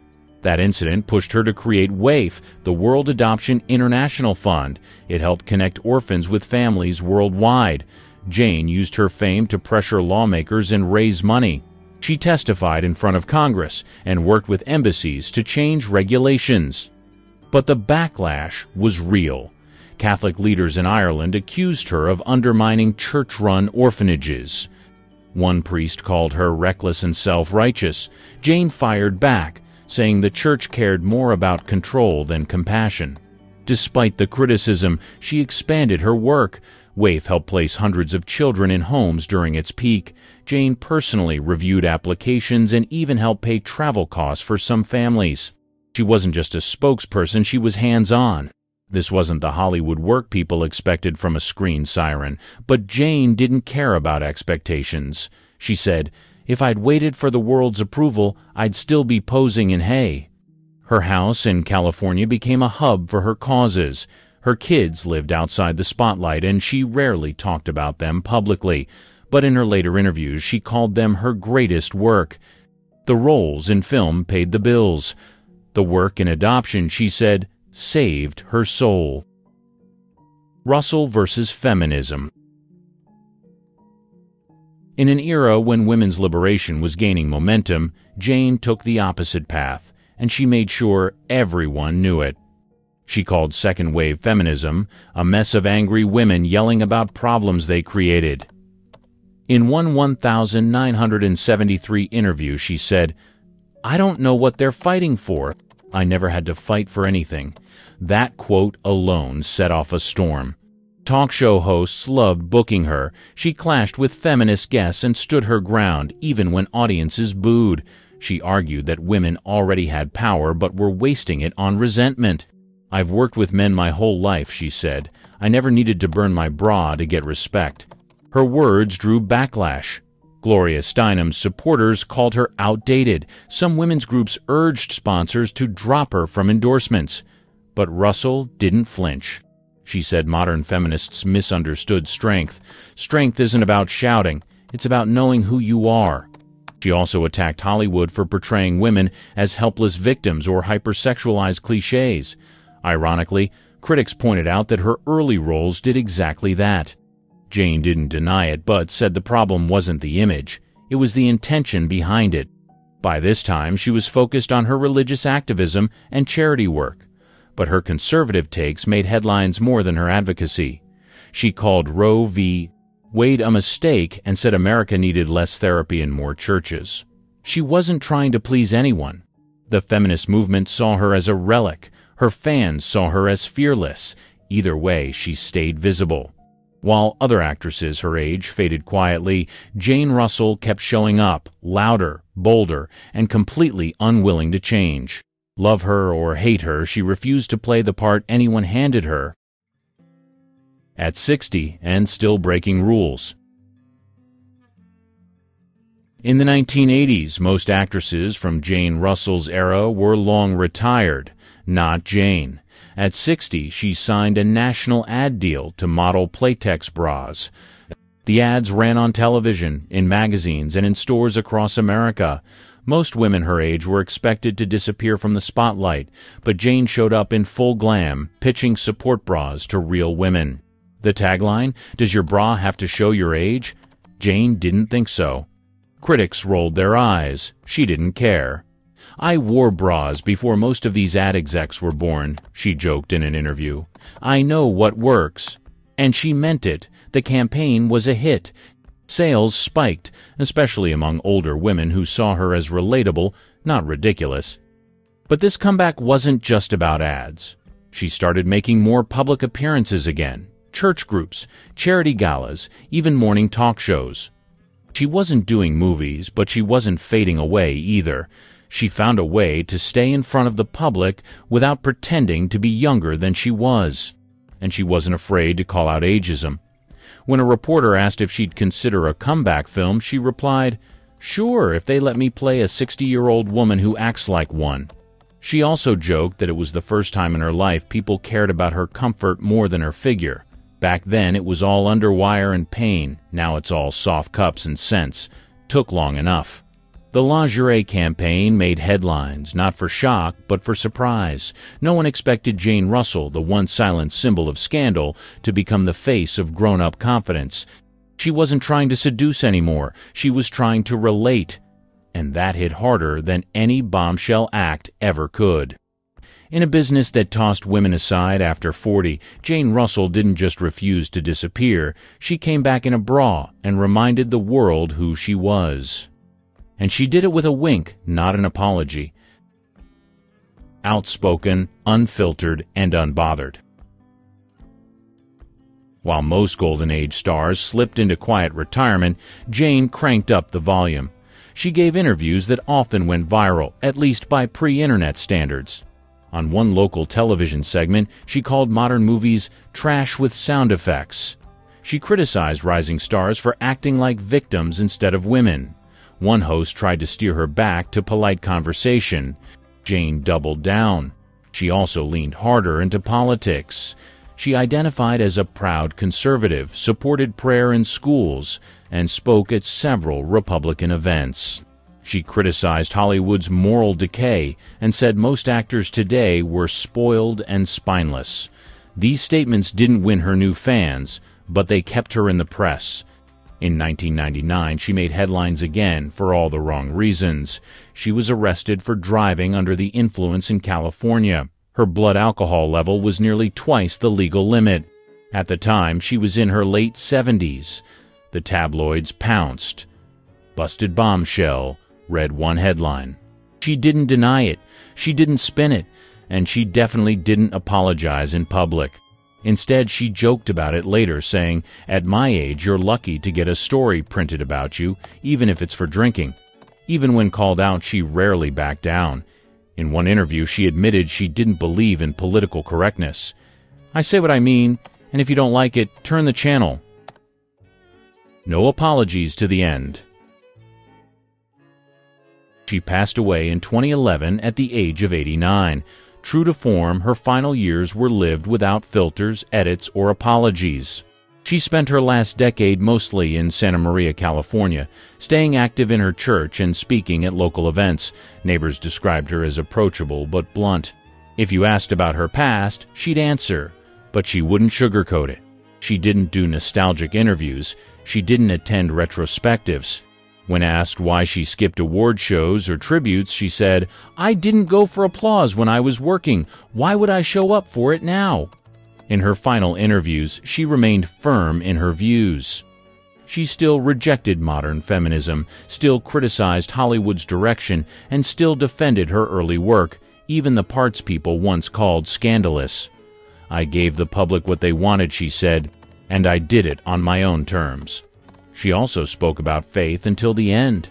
That incident pushed her to create WAIF, the World Adoption International Fund. It helped connect orphans with families worldwide. Jane used her fame to pressure lawmakers and raise money. She testified in front of Congress and worked with embassies to change regulations. But the backlash was real. Catholic leaders in Ireland accused her of undermining church-run orphanages. One priest called her reckless and self-righteous. Jane fired back, saying the church cared more about control than compassion. Despite the criticism, she expanded her work. WAIF helped place hundreds of children in homes during its peak. Jane personally reviewed applications and even helped pay travel costs for some families. She wasn't just a spokesperson, she was hands-on. This wasn't the Hollywood work people expected from a screen siren, but Jane didn't care about expectations. She said, "If I'd waited for the world's approval, I'd still be posing in hay." Her house in California became a hub for her causes. Her kids lived outside the spotlight, and she rarely talked about them publicly. But in her later interviews, she called them her greatest work. The roles in film paid the bills. The work in adoption, she said, saved her soul. Russell versus feminism. In an era when women's liberation was gaining momentum, Jane took the opposite path, and she made sure everyone knew it. She called second-wave feminism a mess of angry women yelling about problems they created. In one 1,973 interview, she said, "I don't know what they're fighting for. I never had to fight for anything." That quote alone set off a storm. Talk show hosts loved booking her. She clashed with feminist guests and stood her ground, even when audiences booed. She argued that women already had power but were wasting it on resentment. "I've worked with men my whole life," she said. "I never needed to burn my bra to get respect." Her words drew backlash. Gloria Steinem's supporters called her outdated. Some women's groups urged sponsors to drop her from endorsements. But Russell didn't flinch. She said modern feminists misunderstood strength. Strength isn't about shouting. It's about knowing who you are. She also attacked Hollywood for portraying women as helpless victims or hypersexualized cliches. Ironically, critics pointed out that her early roles did exactly that. Jane didn't deny it, but said the problem wasn't the image. It was the intention behind it. By this time, she was focused on her religious activism and charity work. But her conservative takes made headlines more than her advocacy. She called Roe v. Wade a mistake and said America needed less therapy and more churches. She wasn't trying to please anyone. The feminist movement saw her as a relic. Her fans saw her as fearless. Either way, she stayed visible. While other actresses her age faded quietly, Jane Russell kept showing up, louder, bolder, and completely unwilling to change. Love her or hate her, she refused to play the part anyone handed her. At 60 and still breaking rules. In the 1980s, most actresses from Jane Russell's era were long retired. Not Jane. At 60, she signed a national ad deal to model Playtex bras. The ads ran on television, in magazines, and in stores across America. Most women her age were expected to disappear from the spotlight, but Jane showed up in full glam, pitching support bras to real women. The tagline, "Does your bra have to show your age?" Jane didn't think so. Critics rolled their eyes. She didn't care. "I wore bras before most of these ad execs were born," she joked in an interview. "I know what works." And she meant it. The campaign was a hit. Sales spiked, especially among older women who saw her as relatable, not ridiculous. But this comeback wasn't just about ads. She started making more public appearances again. Church groups, charity galas, even morning talk shows. She wasn't doing movies, but she wasn't fading away either. She found a way to stay in front of the public without pretending to be younger than she was. And she wasn't afraid to call out ageism. When a reporter asked if she'd consider a comeback film, she replied, "Sure, if they let me play a 60-year-old woman who acts like one." She also joked that it was the first time in her life people cared about her comfort more than her figure. Back then, it was all underwire and pain. Now it's all soft cups and scents. Took long enough. The lingerie campaign made headlines, not for shock, but for surprise. No one expected Jane Russell, the once silent symbol of scandal, to become the face of grown-up confidence. She wasn't trying to seduce anymore. She was trying to relate. And that hit harder than any bombshell act ever could. In a business that tossed women aside after 40, Jane Russell didn't just refuse to disappear. She came back in a bra and reminded the world who she was. And she did it with a wink, not an apology. Outspoken, unfiltered, and unbothered. While most Golden Age stars slipped into quiet retirement, Jane cranked up the volume. She gave interviews that often went viral, at least by pre-internet standards. On one local television segment, she called modern movies trash with sound effects. She criticized rising stars for acting like victims instead of women. One host tried to steer her back to polite conversation. Jane doubled down. She also leaned harder into politics. She identified as a proud conservative, supported prayer in schools, and spoke at several Republican events. She criticized Hollywood's moral decay and said most actors today were spoiled and spineless. These statements didn't win her new fans, but they kept her in the press. In 1999, she made headlines again for all the wrong reasons. She was arrested for driving under the influence in California. Her blood alcohol level was nearly twice the legal limit. At the time, she was in her late 70s. The tabloids pounced. "Busted bombshell," read one headline. She didn't deny it, she didn't spin it, and she definitely didn't apologize in public. Instead, she joked about it later, saying, "At my age, you're lucky to get a story printed about you, even if it's for drinking." Even when called out, she rarely backed down. In one interview, she admitted she didn't believe in political correctness. "I say what I mean, and if you don't like it, turn the channel." No apologies to the end. She passed away in 2011 at the age of 89. True to form, her final years were lived without filters, edits, or apologies. She spent her last decade mostly in Santa Maria, California, staying active in her church and speaking at local events. Neighbors described her as approachable but blunt. If you asked about her past, she'd answer, but she wouldn't sugarcoat it. She didn't do nostalgic interviews. She didn't attend retrospectives. When asked why she skipped award shows or tributes, she said, "I didn't go for applause when I was working. Why would I show up for it now?" In her final interviews, she remained firm in her views. She still rejected modern feminism, still criticized Hollywood's direction, and still defended her early work, even the parts people once called scandalous. "I gave the public what they wanted," she said, "and I did it on my own terms." She also spoke about faith until the end.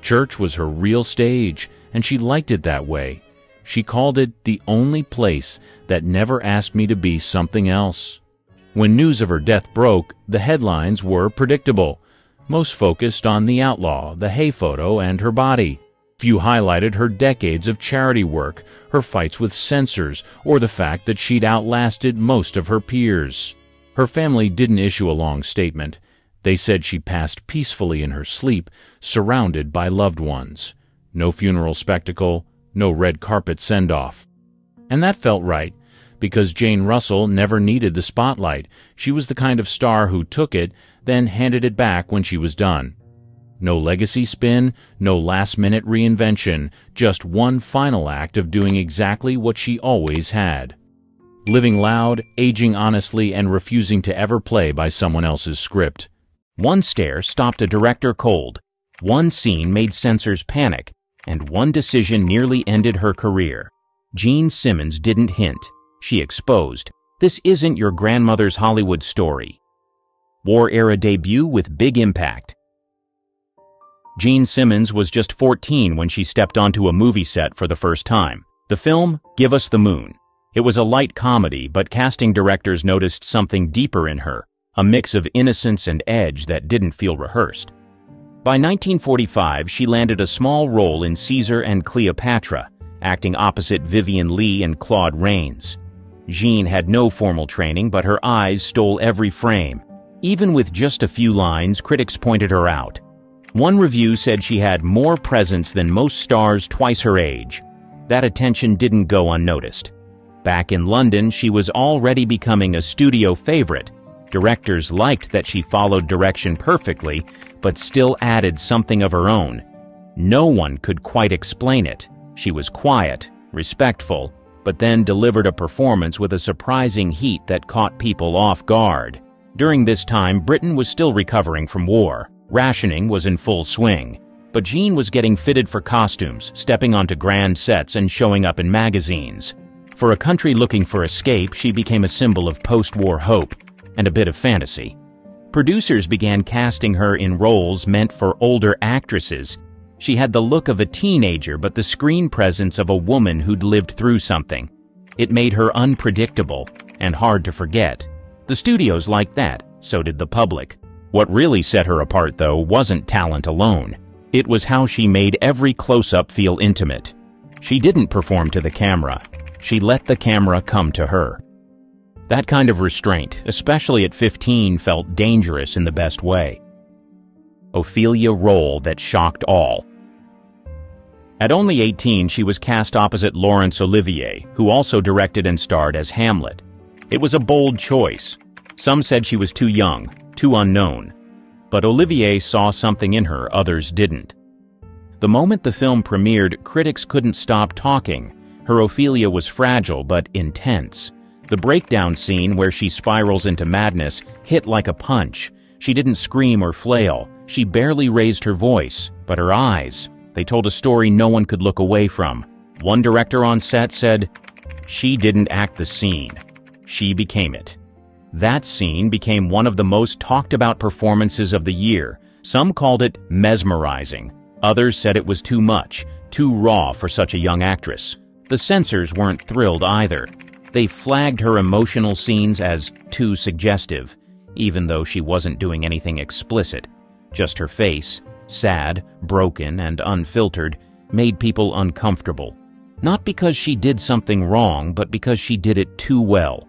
Church was her real stage, and she liked it that way. She called it the only place that never asked me to be something else. When news of her death broke, the headlines were predictable. Most focused on the outlaw, the hay photo, and her body. Few highlighted her decades of charity work, her fights with censors, or the fact that she'd outlasted most of her peers. Her family didn't issue a long statement. They said she passed peacefully in her sleep, surrounded by loved ones. No funeral spectacle, no red carpet send-off. And that felt right, because Jane Russell never needed the spotlight. She was the kind of star who took it, then handed it back when she was done. No legacy spin, no last-minute reinvention, just one final act of doing exactly what she always had. Living loud, aging honestly, and refusing to ever play by someone else's script. One stare stopped a director cold, one scene made censors panic, and one decision nearly ended her career. Gene Simmons didn't hint. She exposed, "This isn't your grandmother's Hollywood story." War-era debut with big impact. Gene Simmons was just 14 when she stepped onto a movie set for the first time. The film, Give Us the Moon. It was a light comedy, but casting directors noticed something deeper in her. A mix of innocence and edge that didn't feel rehearsed. By 1945, she landed a small role in Caesar and Cleopatra, acting opposite Vivien Leigh and Claude Rains. Jean had no formal training, but her eyes stole every frame. Even with just a few lines, critics pointed her out. One review said she had more presence than most stars twice her age. That attention didn't go unnoticed. Back in London, she was already becoming a studio favorite. Directors liked that she followed direction perfectly, but still added something of her own. No one could quite explain it. She was quiet, respectful, but then delivered a performance with a surprising heat that caught people off guard. During this time, Britain was still recovering from war. Rationing was in full swing. But Jean was getting fitted for costumes, stepping onto grand sets and showing up in magazines. For a country looking for escape, she became a symbol of post-war hope and a bit of fantasy. Producers began casting her in roles meant for older actresses. She had the look of a teenager, but the screen presence of a woman who'd lived through something. It made her unpredictable and hard to forget. The studios liked that, so did the public. What really set her apart, though, wasn't talent alone. It was how she made every close-up feel intimate. She didn't perform to the camera. She let the camera come to her. That kind of restraint, especially at 15, felt dangerous in the best way. Ophelia role that shocked all. At only 18, she was cast opposite Laurence Olivier, who also directed and starred as Hamlet. It was a bold choice. Some said she was too young, too unknown. But Olivier saw something in her others didn't. The moment the film premiered, critics couldn't stop talking. Her Ophelia was fragile but intense. The breakdown scene where she spirals into madness hit like a punch. She didn't scream or flail. She barely raised her voice, but her eyes, they told a story no one could look away from. One director on set said, "She didn't act the scene. She became it." That scene became one of the most talked about performances of the year. Some called it mesmerizing. Others said it was too much, too raw for such a young actress. The censors weren't thrilled either. They flagged her emotional scenes as too suggestive, even though she wasn't doing anything explicit. Just her face, sad, broken, and unfiltered, made people uncomfortable. Not because she did something wrong, but because she did it too well.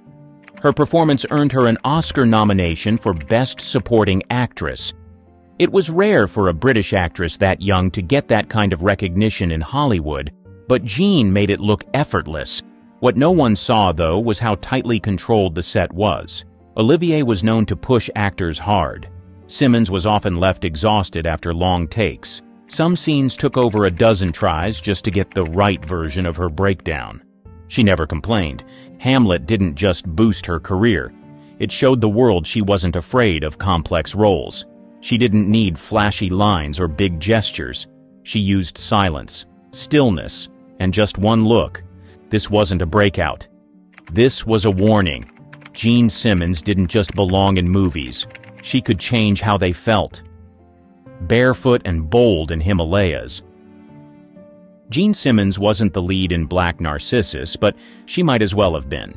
Her performance earned her an Oscar nomination for Best Supporting Actress. It was rare for a British actress that young to get that kind of recognition in Hollywood, but Jean made it look effortless. What no one saw, though, was how tightly controlled the set was. Olivier was known to push actors hard. Simmons was often left exhausted after long takes. Some scenes took over a dozen tries just to get the right version of her breakdown. She never complained. Hamlet didn't just boost her career. It showed the world she wasn't afraid of complex roles. She didn't need flashy lines or big gestures. She used silence, stillness, and just one look. This wasn't a breakout. This was a warning. Jean Simmons didn't just belong in movies. She could change how they felt. Barefoot and bold in Himalayas. Jean Simmons wasn't the lead in Black Narcissus, but she might as well have been.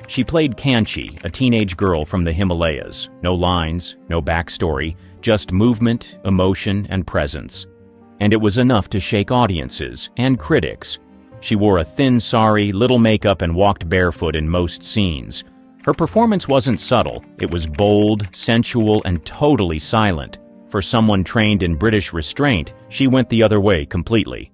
She played Kanchi, a teenage girl from the Himalayas. No lines, no backstory, just movement, emotion, and presence. And it was enough to shake audiences and critics. She wore a thin sari, little makeup, and walked barefoot in most scenes. Her performance wasn't subtle. It was bold, sensual, and totally silent. For someone trained in British restraint, she went the other way completely.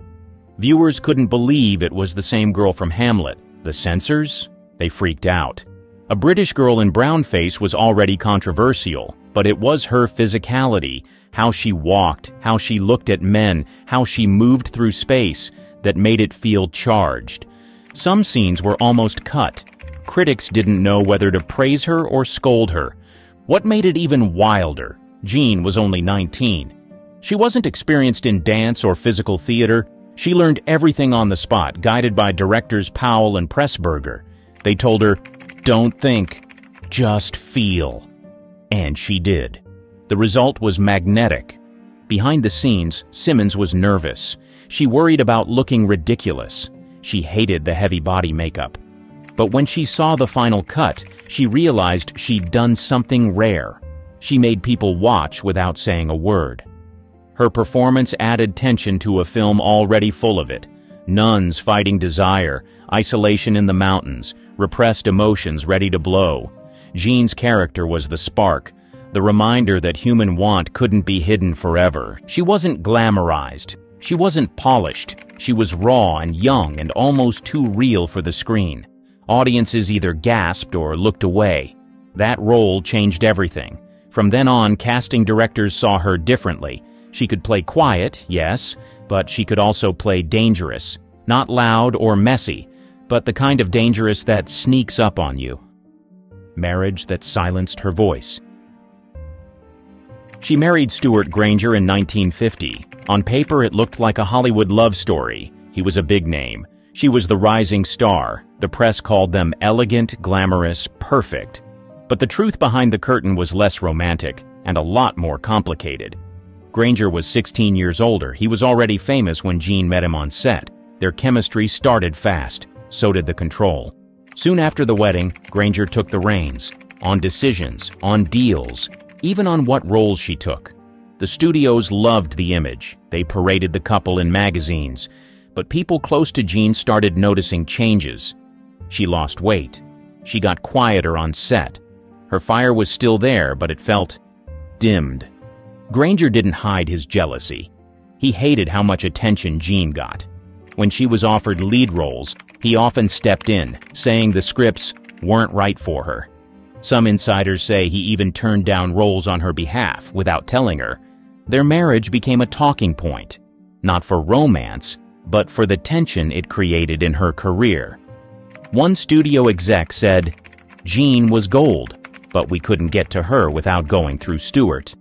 Viewers couldn't believe it was the same girl from Hamlet. The censors? They freaked out. A British girl in brownface was already controversial, but it was her physicality, how she walked, how she looked at men, how she moved through space, that made it feel charged. Some scenes were almost cut. Critics didn't know whether to praise her or scold her. What made it even wilder? Jean was only 19. She wasn't experienced in dance or physical theater. She learned everything on the spot, guided by directors Powell and Pressburger. They told her, "Don't think, just feel." And she did. The result was magnetic. Behind the scenes, Simmons was nervous. She worried about looking ridiculous. She hated the heavy body makeup. But when she saw the final cut, she realized she'd done something rare. She made people watch without saying a word. Her performance added tension to a film already full of it. Nuns fighting desire, isolation in the mountains, repressed emotions ready to blow. Jean's character was the spark, the reminder that human want couldn't be hidden forever. She wasn't glamorized. She wasn't polished. She was raw and young and almost too real for the screen. Audiences either gasped or looked away. That role changed everything. From then on, casting directors saw her differently. She could play quiet, yes, but she could also play dangerous. Not loud or messy, but the kind of dangerous that sneaks up on you. Marriage that silenced her voice. She married Stuart Granger in 1950. On paper, it looked like a Hollywood love story. He was a big name. She was the rising star. The press called them elegant, glamorous, perfect. But the truth behind the curtain was less romantic and a lot more complicated. Granger was 16 years older. He was already famous when Jean met him on set. Their chemistry started fast. So did the control. Soon after the wedding, Granger took the reins. On decisions, on deals, even on what roles she took. The studios loved the image. They paraded the couple in magazines. But people close to Jean started noticing changes. She lost weight. She got quieter on set. Her fire was still there, but it felt dimmed. Granger didn't hide his jealousy. He hated how much attention Jean got. When she was offered lead roles, he often stepped in, saying the scripts weren't right for her. Some insiders say he even turned down roles on her behalf without telling her. Their marriage became a talking point, not for romance, but for the tension it created in her career. One studio exec said, "Jean was gold, but we couldn't get to her without going through Stewart."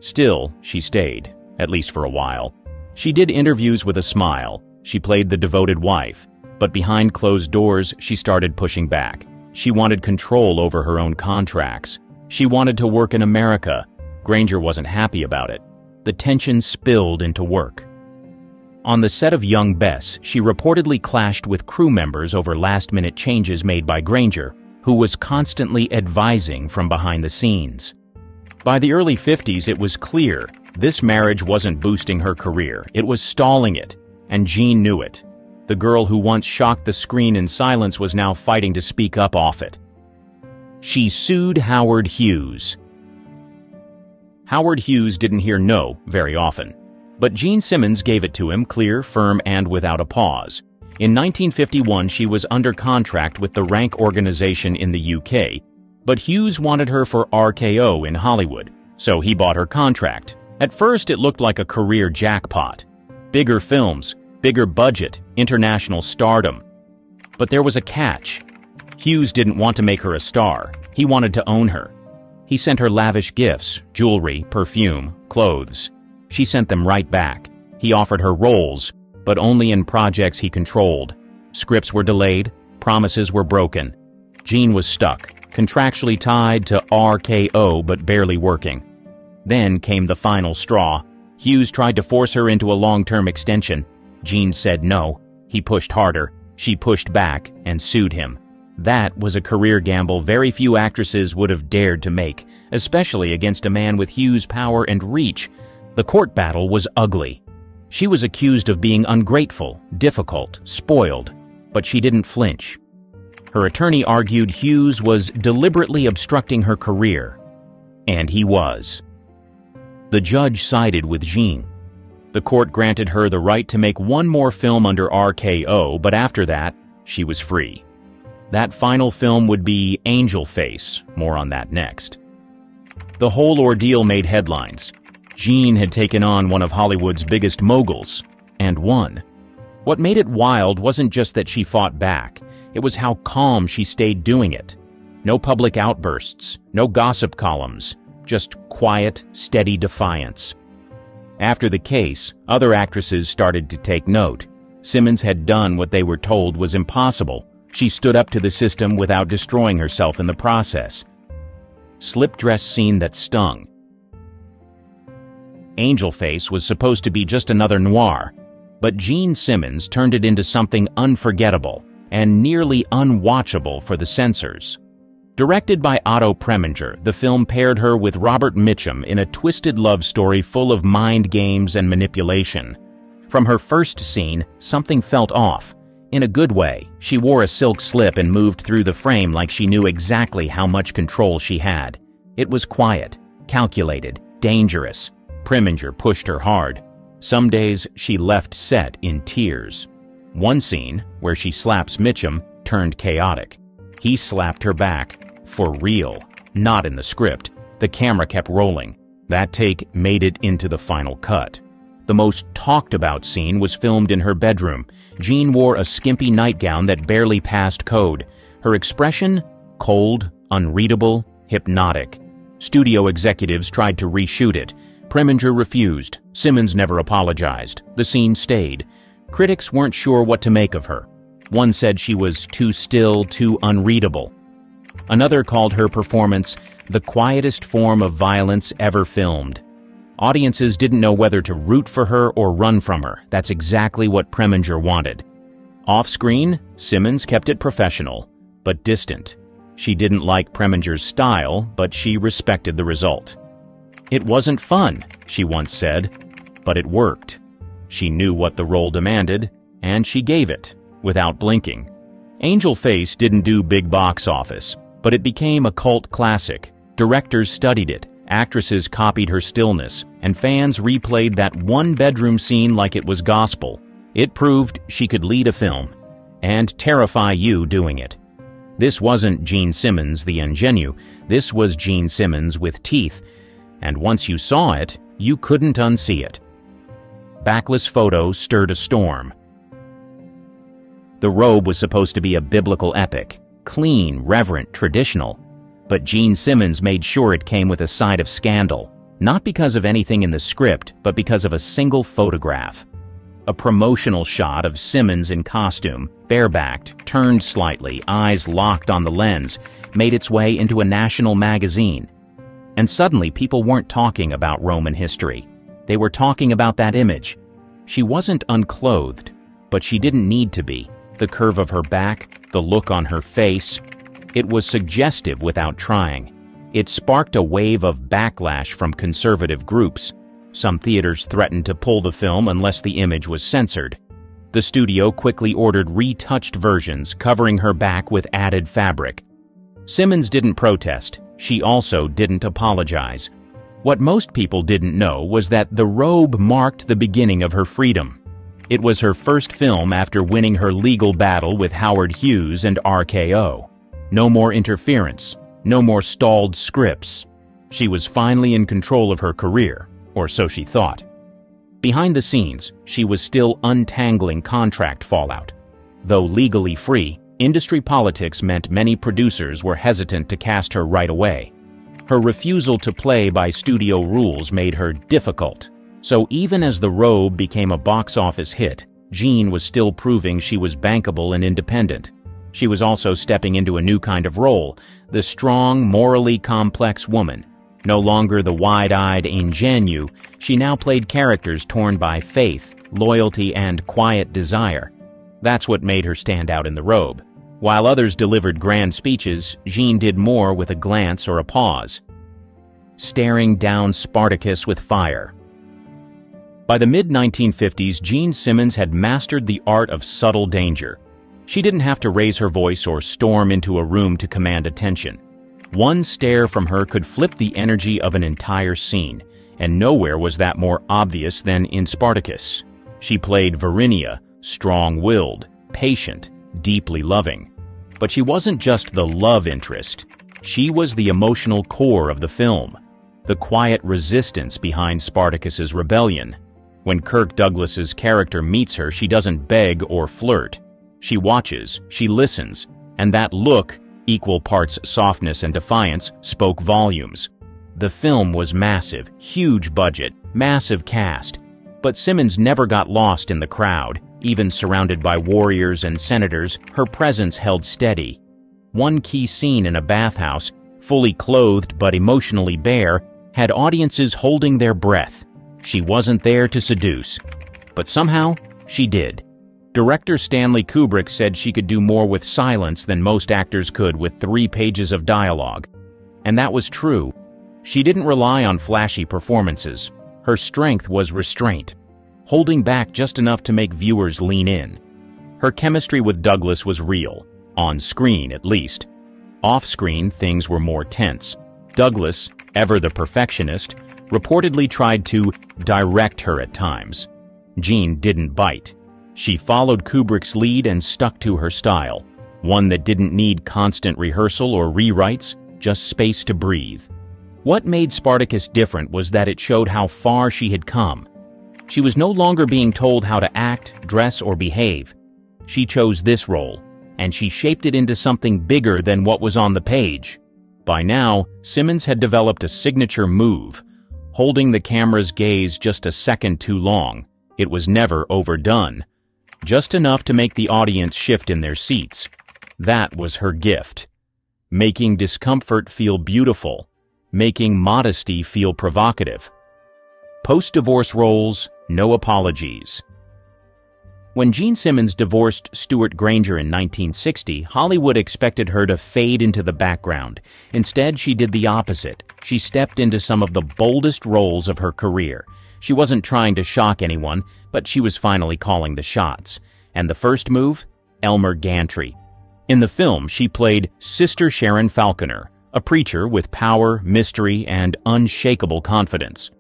Still, she stayed, at least for a while. She did interviews with a smile. She played the devoted wife, but behind closed doors, she started pushing back. She wanted control over her own contracts. She wanted to work in America. Granger wasn't happy about it. The tension spilled into work. On the set of Young Bess, she reportedly clashed with crew members over last-minute changes made by Granger, who was constantly advising from behind the scenes. By the early 50s, it was clear this marriage wasn't boosting her career, it was stalling it, and Jean knew it. The girl who once shocked the screen in silence was now fighting to speak up off it. She sued Howard Hughes. Howard Hughes didn't hear no very often, but Jean Simmons gave it to him clear, firm, and without a pause. In 1951, she was under contract with the Rank organization in the UK, but Hughes wanted her for RKO in Hollywood, so he bought her contract. At first, it looked like a career jackpot. Bigger films, bigger budget, international stardom. But there was a catch. Hughes didn't want to make her a star. He wanted to own her. He sent her lavish gifts, jewelry, perfume, clothes. She sent them right back. He offered her roles, but only in projects he controlled. Scripts were delayed, promises were broken. Jean was stuck, contractually tied to RKO but barely working. Then came the final straw. Hughes tried to force her into a long-term extension. Jean said no. He pushed harder. She pushed back and sued him. That was a career gamble very few actresses would have dared to make, especially against a man with Hughes' power and reach. The court battle was ugly. She was accused of being ungrateful, difficult, spoiled, but she didn't flinch. Her attorney argued Hughes was deliberately obstructing her career, and he was. The judge sided with Jean. The court granted her the right to make one more film under RKO, but after that, she was free. That final film would be Angel Face, more on that next. The whole ordeal made headlines. Jean had taken on one of Hollywood's biggest moguls, and won. What made it wild wasn't just that she fought back, it was how calm she stayed doing it. No public outbursts, no gossip columns, just quiet, steady defiance. After the case, other actresses started to take note. Simmons had done what they were told was impossible. She stood up to the system without destroying herself in the process. Slip dress scene that stung. Angel Face was supposed to be just another noir, but Jean Simmons turned it into something unforgettable and nearly unwatchable for the censors. Directed by Otto Preminger, the film paired her with Robert Mitchum in a twisted love story full of mind games and manipulation. From her first scene, something felt off. In a good way, she wore a silk slip and moved through the frame like she knew exactly how much control she had. It was quiet, calculated, dangerous. Preminger pushed her hard. Some days she left set in tears. One scene, where she slaps Mitchum, turned chaotic. He slapped her back. For real. Not in the script. The camera kept rolling. That take made it into the final cut. The most talked about scene was filmed in her bedroom. Jean wore a skimpy nightgown that barely passed code. Her expression? Cold, unreadable, hypnotic. Studio executives tried to reshoot it. Preminger refused. Simmons never apologized. The scene stayed. Critics weren't sure what to make of her. One said she was too still, too unreadable. Another called her performance the quietest form of violence ever filmed. Audiences didn't know whether to root for her or run from her. That's exactly what Preminger wanted. Off-screen, Simmons kept it professional, but distant. She didn't like Preminger's style, but she respected the result. "It wasn't fun," she once said, but it worked. She knew what the role demanded, and she gave it, without blinking. Angel Face didn't do big box office, but it became a cult classic. Directors studied it, actresses copied her stillness, and fans replayed that one-bedroom scene like it was gospel. It proved she could lead a film, and terrify you doing it. This wasn't Jean Simmons the ingenue, this was Jean Simmons with teeth, and once you saw it, you couldn't unsee it. backless photo stirred a storm. The robe was supposed to be a biblical epic, clean, reverent, traditional. But Gene Simmons made sure it came with a side of scandal, not because of anything in the script, but because of a single photograph. A promotional shot of Simmons in costume, barebacked, turned slightly, eyes locked on the lens, made its way into a national magazine. And suddenly people weren't talking about Roman history. They were talking about that image. She wasn't unclothed, but she didn't need to be. The curve of her back, the look on her face, it was suggestive without trying. It sparked a wave of backlash from conservative groups. Some theaters threatened to pull the film unless the image was censored. The studio quickly ordered retouched versions covering her back with added fabric. Simmons didn't protest. She also didn't apologize. What most people didn't know was that the robe marked the beginning of her freedom. It was her first film after winning her legal battle with Howard Hughes and RKO. No more interference, no more stalled scripts. She was finally in control of her career, or so she thought. Behind the scenes, she was still untangling contract fallout. Though legally free, industry politics meant many producers were hesitant to cast her right away. Her refusal to play by studio rules made her difficult. So even as the robe became a box office hit, Gene was still proving she was bankable and independent. She was also stepping into a new kind of role, the strong, morally complex woman. No longer the wide-eyed ingenue, she now played characters torn by faith, loyalty, and quiet desire. That's what made her stand out in the robe. While others delivered grand speeches, Jean did more with a glance or a pause. Staring down Spartacus with fire. By the mid-1950s, Gene Simmons had mastered the art of subtle danger. She didn't have to raise her voice or storm into a room to command attention. One stare from her could flip the energy of an entire scene, and nowhere was that more obvious than in Spartacus. She played Varinia, strong-willed, patient, deeply loving. But she wasn't just the love interest. She was the emotional core of the film, the quiet resistance behind Spartacus's rebellion. When Kirk Douglas's character meets her, she doesn't beg or flirt. She watches, she listens, and that look, equal parts softness and defiance, spoke volumes. The film was massive, huge budget, massive cast, but Simmons never got lost in the crowd. Even surrounded by warriors and senators, her presence held steady. One key scene in a bathhouse, fully clothed but emotionally bare, had audiences holding their breath. She wasn't there to seduce, but somehow she did. Director Stanley Kubrick said she could do more with silence than most actors could with 3 pages of dialogue. And that was true. She didn't rely on flashy performances. Her strength was restraint, holding back just enough to make viewers lean in. Her chemistry with Douglas was real, on screen at least. Off-screen, things were more tense. Douglas, ever the perfectionist, reportedly tried to direct her at times. Jean didn't bite. She followed Kubrick's lead and stuck to her style, one that didn't need constant rehearsal or rewrites, just space to breathe. What made Spartacus different was that it showed how far she had come. She was no longer being told how to act, dress, or behave. She chose this role, and she shaped it into something bigger than what was on the page. By now, Simmons had developed a signature move, holding the camera's gaze just a second too long. It was never overdone. Just enough to make the audience shift in their seats. That was her gift. Making discomfort feel beautiful. Making modesty feel provocative. Post-divorce roles, no apologies. When Gene Simmons divorced Stuart Granger in 1960, Hollywood expected her to fade into the background. Instead, she did the opposite. She stepped into some of the boldest roles of her career. She wasn't trying to shock anyone, but she was finally calling the shots. And the first move? Elmer Gantry. In the film, she played Sister Sharon Falconer, a preacher with power, mystery, and unshakable confidence.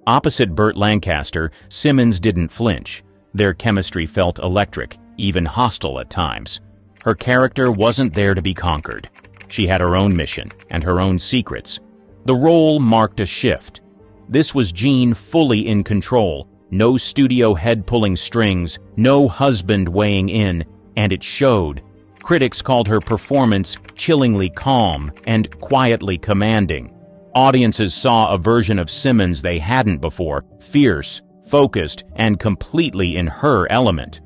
Opposite Burt Lancaster, Simmons didn't flinch. Their chemistry felt electric, even hostile at times. Her character wasn't there to be conquered. She had her own mission and her own secrets. The role marked a shift. This was Jean fully in control, No studio head pulling strings, no husband weighing in, and it showed. Critics called her performance chillingly calm and quietly commanding. Audiences saw a version of Simmons they hadn't before, fierce, focused, and completely in her element.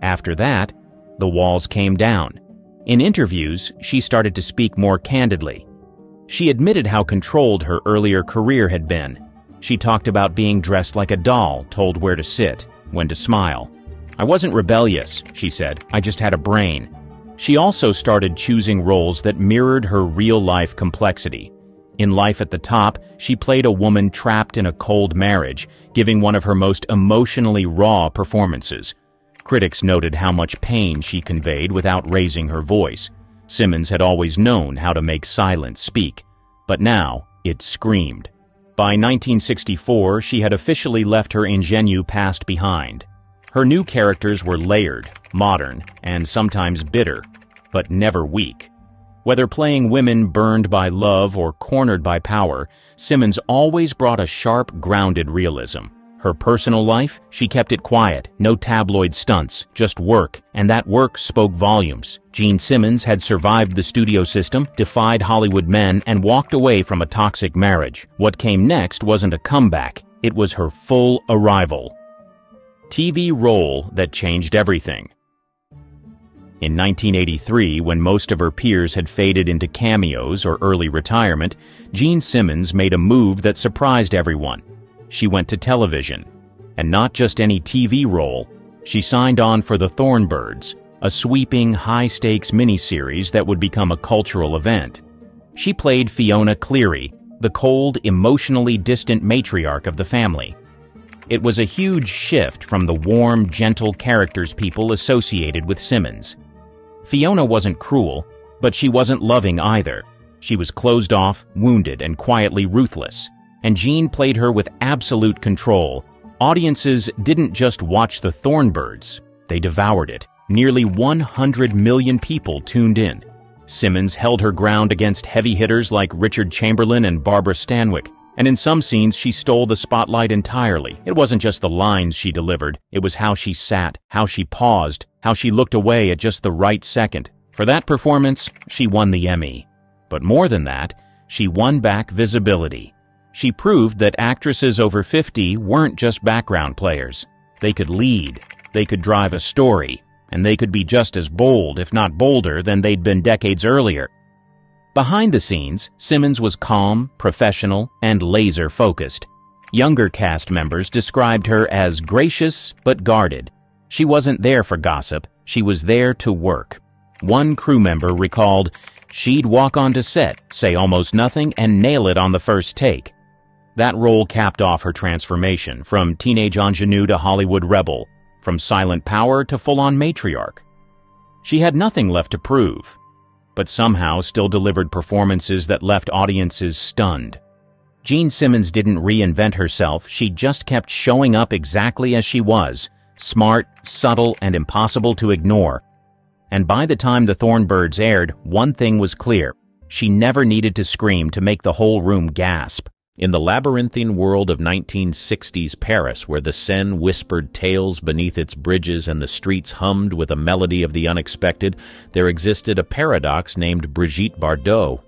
After that, the walls came down. In interviews, she started to speak more candidly. She admitted how controlled her earlier career had been. She talked about being dressed like a doll, told where to sit, when to smile. "I wasn't rebellious," she said. "I just had a brain." She also started choosing roles that mirrored her real-life complexity. In Life at the Top, she played a woman trapped in a cold marriage, giving one of her most emotionally raw performances. Critics noted how much pain she conveyed without raising her voice. Simmons had always known how to make silence speak, but now it screamed. By 1964, she had officially left her ingenue past behind. Her new characters were layered, modern, and sometimes bitter, but never weak. Whether playing women burned by love or cornered by power, Simmons always brought a sharp, grounded realism. Her personal life, she kept it quiet, no tabloid stunts, just work, and that work spoke volumes. Gene Simmons had survived the studio system, defied Hollywood men, and walked away from a toxic marriage. What came next wasn't a comeback, it was her full arrival. TV role that changed everything. In 1983, when most of her peers had faded into cameos or early retirement, Gene Simmons made a move that surprised everyone. She went to television. And not just any TV role. She signed on for The Thornbirds, a sweeping, high-stakes miniseries that would become a cultural event. She played Fiona Cleary, the cold, emotionally distant matriarch of the family. It was a huge shift from the warm, gentle characters people associated with Simmons. Fiona wasn't cruel, but she wasn't loving either. She was closed off, wounded, and quietly ruthless. And Gene played her with absolute control. Audiences didn't just watch The Thornbirds, they devoured it. Nearly 100 million people tuned in. Simmons held her ground against heavy hitters like Richard Chamberlain and Barbara Stanwyck. And in some scenes, she stole the spotlight entirely. It wasn't just the lines she delivered. It was how she sat, how she paused, how she looked away at just the right second. For that performance, she won the Emmy. But more than that, she won back visibility. She proved that actresses over 50 weren't just background players. They could lead, they could drive a story, and they could be just as bold, if not bolder, than they'd been decades earlier. Behind the scenes, Simmons was calm, professional, and laser-focused. Younger cast members described her as gracious but guarded. She wasn't there for gossip, she was there to work. One crew member recalled, "She'd walk onto set, say almost nothing, and nail it on the first take." That role capped off her transformation from teenage ingenue to Hollywood rebel, from silent power to full-on matriarch. She had nothing left to prove, but somehow still delivered performances that left audiences stunned. Gene Simmons didn't reinvent herself, she just kept showing up exactly as she was, smart, subtle, and impossible to ignore. And by the time The Thornbirds aired, one thing was clear. She never needed to scream to make the whole room gasp. In the labyrinthine world of 1960s Paris, where the Seine whispered tales beneath its bridges and the streets hummed with a melody of the unexpected, there existed a paradox named Brigitte Bardot.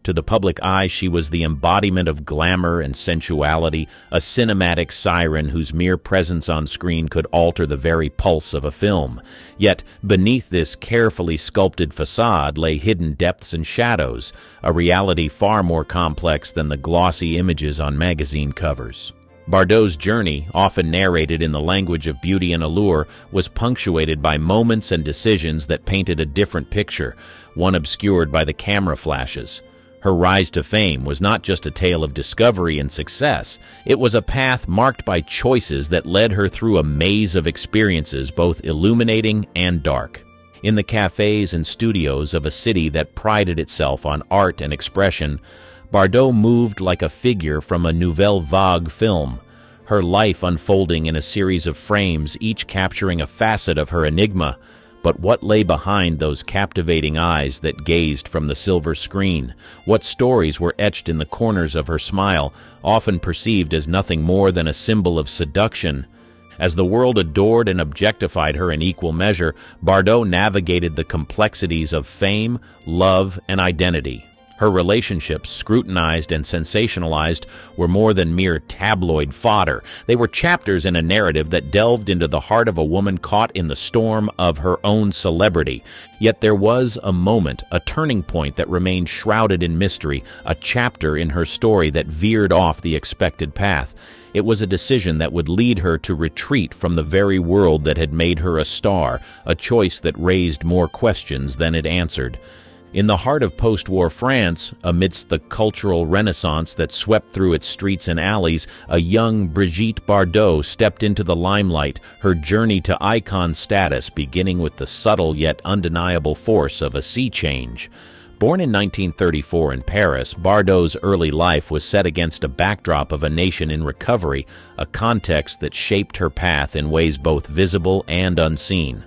To the public eye, she was the embodiment of glamour and sensuality, a cinematic siren whose mere presence on screen could alter the very pulse of a film. Yet, beneath this carefully sculpted facade lay hidden depths and shadows, a reality far more complex than the glossy images on magazine covers. Bardot's journey, often narrated in the language of beauty and allure, was punctuated by moments and decisions that painted a different picture, one obscured by the camera flashes. Her rise to fame was not just a tale of discovery and success, it was a path marked by choices that led her through a maze of experiences both illuminating and dark. In the cafes and studios of a city that prided itself on art and expression, Bardot moved like a figure from a Nouvelle Vague film, her life unfolding in a series of frames, each capturing a facet of her enigma. But what lay behind those captivating eyes that gazed from the silver screen? What stories were etched in the corners of her smile, often perceived as nothing more than a symbol of seduction? As the world adored and objectified her in equal measure, Bardot navigated the complexities of fame, love, and identity. Her relationships, scrutinized and sensationalized, were more than mere tabloid fodder. They were chapters in a narrative that delved into the heart of a woman caught in the storm of her own celebrity. Yet there was a moment, a turning point that remained shrouded in mystery, a chapter in her story that veered off the expected path. It was a decision that would lead her to retreat from the very world that had made her a star, a choice that raised more questions than it answered. In the heart of post-war France, amidst the cultural renaissance that swept through its streets and alleys, a young Brigitte Bardot stepped into the limelight, her journey to icon status beginning with the subtle yet undeniable force of a sea change. Born in 1934 in Paris, Bardot's early life was set against a backdrop of a nation in recovery, a context that shaped her path in ways both visible and unseen.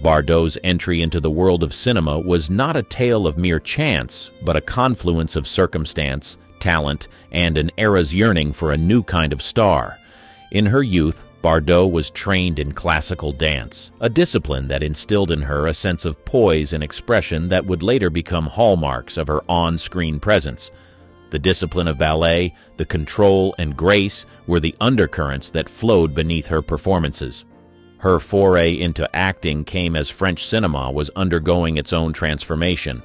Bardot's entry into the world of cinema was not a tale of mere chance, but a confluence of circumstance, talent, and an era's yearning for a new kind of star. In her youth, Bardot was trained in classical dance, a discipline that instilled in her a sense of poise and expression that would later become hallmarks of her on-screen presence. The discipline of ballet, the control and grace were the undercurrents that flowed beneath her performances. Her foray into acting came as French cinema was undergoing its own transformation.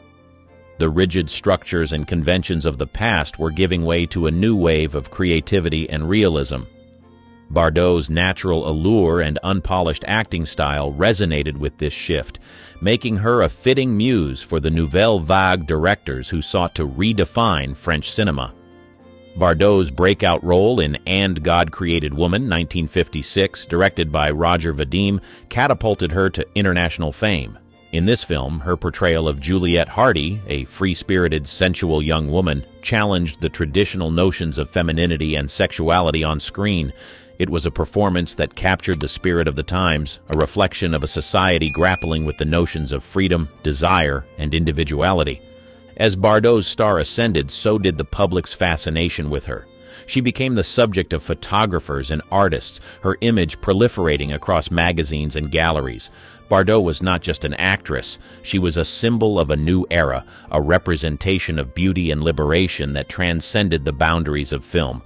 The rigid structures and conventions of the past were giving way to a new wave of creativity and realism. Bardot's natural allure and unpolished acting style resonated with this shift, making her a fitting muse for the Nouvelle Vague directors who sought to redefine French cinema. Bardot's breakout role in And God Created Woman, 1956, directed by Roger Vadim, catapulted her to international fame. In this film, her portrayal of Juliette Hardy, a free-spirited, sensual young woman, challenged the traditional notions of femininity and sexuality on screen. It was a performance that captured the spirit of the times, a reflection of a society grappling with the notions of freedom, desire, and individuality. As Bardot's star ascended, so did the public's fascination with her. She became the subject of photographers and artists, her image proliferating across magazines and galleries. Bardot was not just an actress, she was a symbol of a new era, a representation of beauty and liberation that transcended the boundaries of film.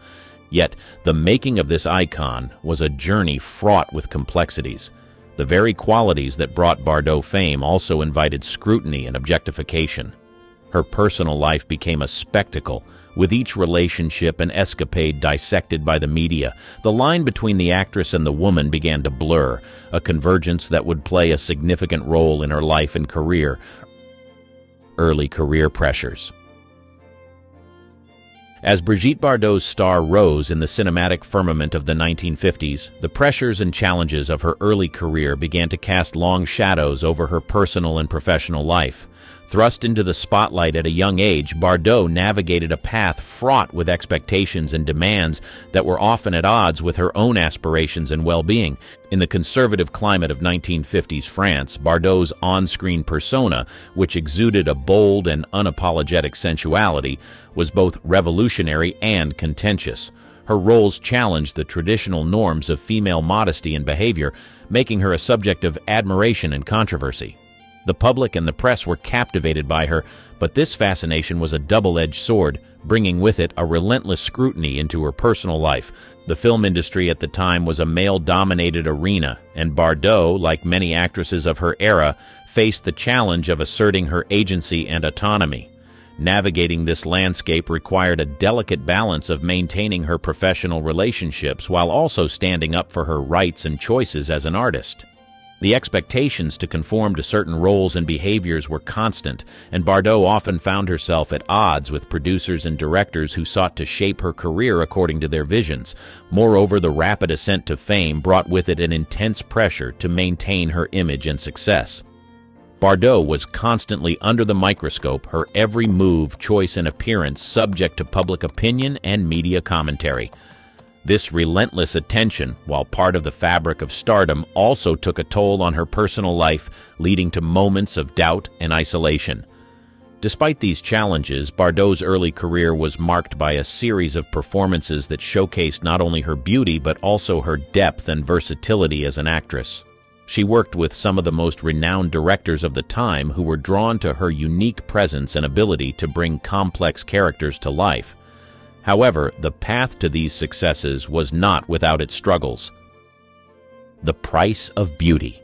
Yet, the making of this icon was a journey fraught with complexities. The very qualities that brought Bardot fame also invited scrutiny and objectification. Her personal life became a spectacle, with each relationship and escapade dissected by the media. The line between the actress and the woman began to blur, a convergence that would play a significant role in her life and career. Early career pressures. As Brigitte Bardot's star rose in the cinematic firmament of the 1950s, the pressures and challenges of her early career began to cast long shadows over her personal and professional life. Thrust into the spotlight at a young age, Bardot navigated a path fraught with expectations and demands that were often at odds with her own aspirations and well-being. In the conservative climate of 1950s France, Bardot's on-screen persona, which exuded a bold and unapologetic sensuality, was both revolutionary and contentious. Her roles challenged the traditional norms of female modesty and behavior, making her a subject of admiration and controversy. The public and the press were captivated by her, but this fascination was a double-edged sword, bringing with it a relentless scrutiny into her personal life. The film industry at the time was a male-dominated arena, and Bardot, like many actresses of her era, faced the challenge of asserting her agency and autonomy. Navigating this landscape required a delicate balance of maintaining her professional relationships while also standing up for her rights and choices as an artist. The expectations to conform to certain roles and behaviors were constant, and Bardot often found herself at odds with producers and directors who sought to shape her career according to their visions. Moreover, the rapid ascent to fame brought with it an intense pressure to maintain her image and success. Bardot was constantly under the microscope, her every move, choice, and appearance subject to public opinion and media commentary. This relentless attention, while part of the fabric of stardom, also took a toll on her personal life, leading to moments of doubt and isolation. Despite these challenges, Bardot's early career was marked by a series of performances that showcased not only her beauty but also her depth and versatility as an actress. She worked with some of the most renowned directors of the time who were drawn to her unique presence and ability to bring complex characters to life. However, the path to these successes was not without its struggles. The price of beauty.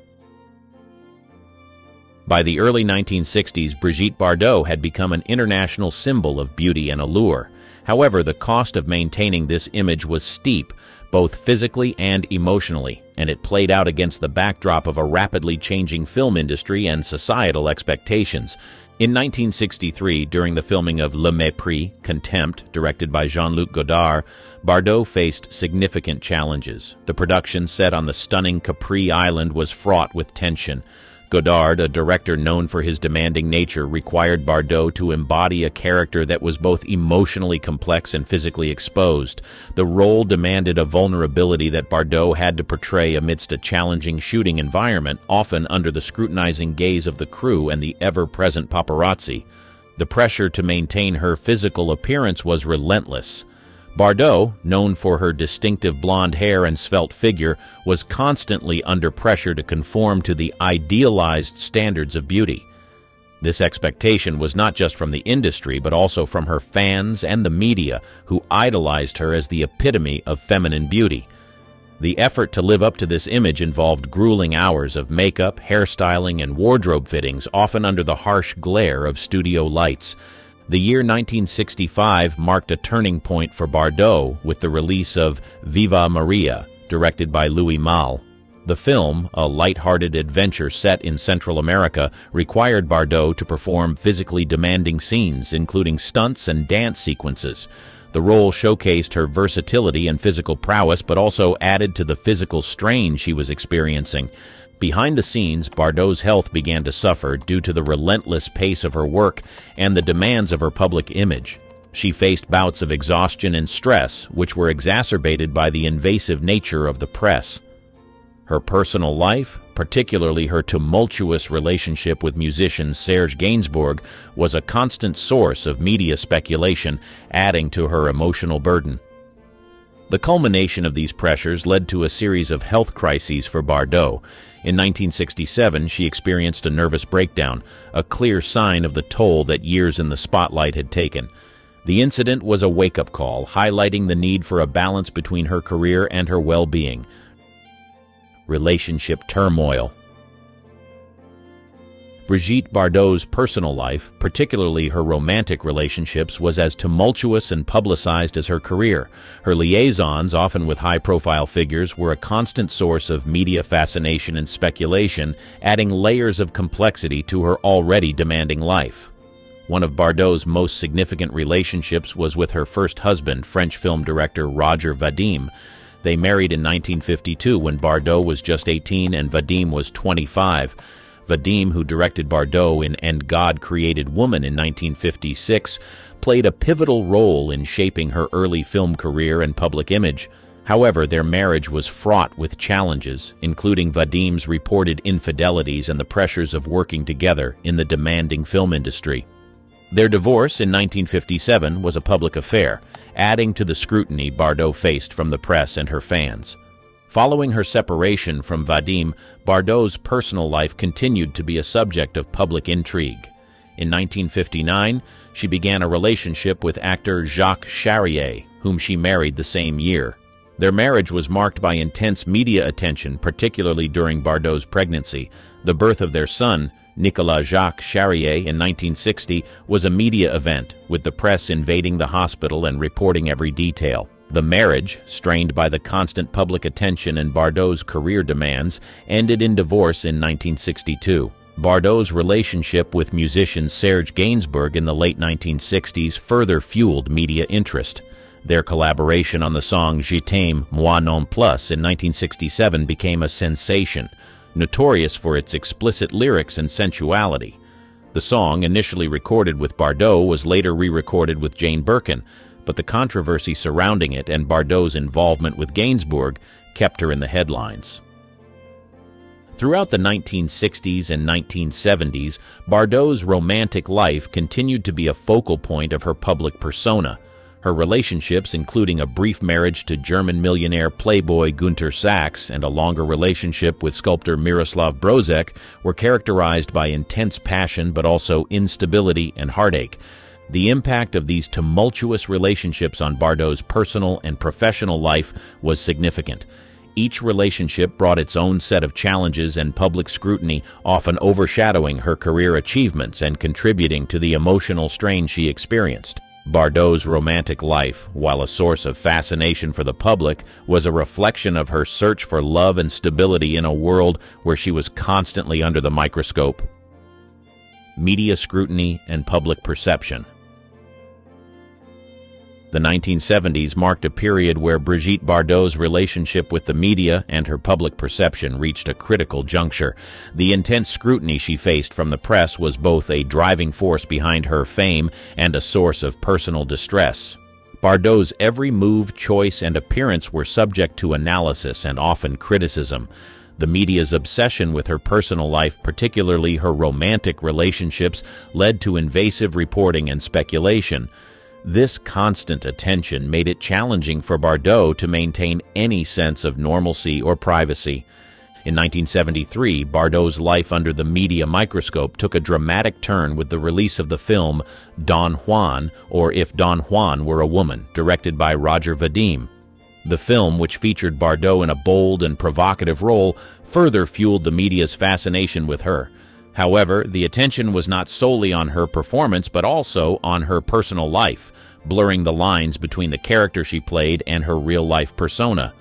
By the early 1960s, Brigitte Bardot had become an international symbol of beauty and allure. However, the cost of maintaining this image was steep, both physically and emotionally, and it played out against the backdrop of a rapidly changing film industry and societal expectations. In 1963, during the filming of Le Mépris, Contempt, directed by Jean-Luc Godard, Bardot faced significant challenges. The production set on the stunning Capri Island was fraught with tension. Godard, a director known for his demanding nature, required Bardot to embody a character that was both emotionally complex and physically exposed. The role demanded a vulnerability that Bardot had to portray amidst a challenging shooting environment, often under the scrutinizing gaze of the crew and the ever-present paparazzi. The pressure to maintain her physical appearance was relentless. Bardot, known for her distinctive blonde hair and svelte figure, was constantly under pressure to conform to the idealized standards of beauty. This expectation was not just from the industry, but also from her fans and the media, who idolized her as the epitome of feminine beauty. The effort to live up to this image involved grueling hours of makeup, hairstyling, and wardrobe fittings, often under the harsh glare of studio lights. The year 1965 marked a turning point for Bardot with the release of Viva Maria, directed by Louis Malle. The film, a light-hearted adventure set in Central America, required Bardot to perform physically demanding scenes, including stunts and dance sequences. The role showcased her versatility and physical prowess, but also added to the physical strain she was experiencing. Behind the scenes, Bardot's health began to suffer due to the relentless pace of her work and the demands of her public image. She faced bouts of exhaustion and stress, which were exacerbated by the invasive nature of the press. Her personal life, particularly her tumultuous relationship with musician Serge Gainsbourg, was a constant source of media speculation, adding to her emotional burden. The culmination of these pressures led to a series of health crises for Bardot. In 1967, she experienced a nervous breakdown, a clear sign of the toll that years in the spotlight had taken. The incident was a wake-up call, highlighting the need for a balance between her career and her well-being. Relationship turmoil. Brigitte Bardot's personal life, particularly her romantic relationships, was as tumultuous and publicized as her career. Her liaisons, often with high-profile figures, were a constant source of media fascination and speculation, adding layers of complexity to her already demanding life. One of Bardot's most significant relationships was with her first husband, French film director Roger Vadim. They married in 1952 when Bardot was just 18 and Vadim was 25. Vadim, who directed Bardot in And God Created Woman in 1956, played a pivotal role in shaping her early film career and public image. However, their marriage was fraught with challenges, including Vadim's reported infidelities and the pressures of working together in the demanding film industry. Their divorce in 1957 was a public affair, adding to the scrutiny Bardot faced from the press and her fans. Following her separation from Vadim, Bardot's personal life continued to be a subject of public intrigue. In 1959, she began a relationship with actor Jacques Charrier, whom she married the same year. Their marriage was marked by intense media attention, particularly during Bardot's pregnancy. The birth of their son, Nicolas Jacques Charrier, in 1960, was a media event, with the press invading the hospital and reporting every detail. The marriage, strained by the constant public attention and Bardot's career demands, ended in divorce in 1962. Bardot's relationship with musician Serge Gainsbourg in the late 1960s further fueled media interest. Their collaboration on the song Je t'aime, moi non plus in 1967 became a sensation, notorious for its explicit lyrics and sensuality. The song, initially recorded with Bardot, was later re-recorded with Jane Birkin, but the controversy surrounding it and Bardot's involvement with Gainsbourg kept her in the headlines. Throughout the 1960s and 1970s, Bardot's romantic life continued to be a focal point of her public persona. Her relationships, including a brief marriage to German millionaire playboy Günter Sachs and a longer relationship with sculptor Miroslav Brožek, were characterized by intense passion but also instability and heartache. The impact of these tumultuous relationships on Bardot's personal and professional life was significant. Each relationship brought its own set of challenges and public scrutiny, often overshadowing her career achievements and contributing to the emotional strain she experienced. Bardot's romantic life, while a source of fascination for the public, was a reflection of her search for love and stability in a world where she was constantly under the microscope. Media scrutiny and public perception. The 1970s marked a period where Brigitte Bardot's relationship with the media and her public perception reached a critical juncture. The intense scrutiny she faced from the press was both a driving force behind her fame and a source of personal distress. Bardot's every move, choice, and appearance were subject to analysis and often criticism. The media's obsession with her personal life, particularly her romantic relationships, led to invasive reporting and speculation. This constant attention made it challenging for Bardot to maintain any sense of normalcy or privacy. In 1973, Bardot's life under the media microscope took a dramatic turn with the release of the film Don Juan, or If Don Juan Were a Woman, directed by Roger Vadim. The film, which featured Bardot in a bold and provocative role, further fueled the media's fascination with her. However, the attention was not solely on her performance, but also on her personal life, blurring the lines between the character she played and her real-life persona.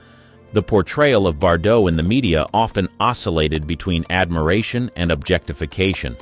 The portrayal of Bardot in the media often oscillated between admiration and objectification.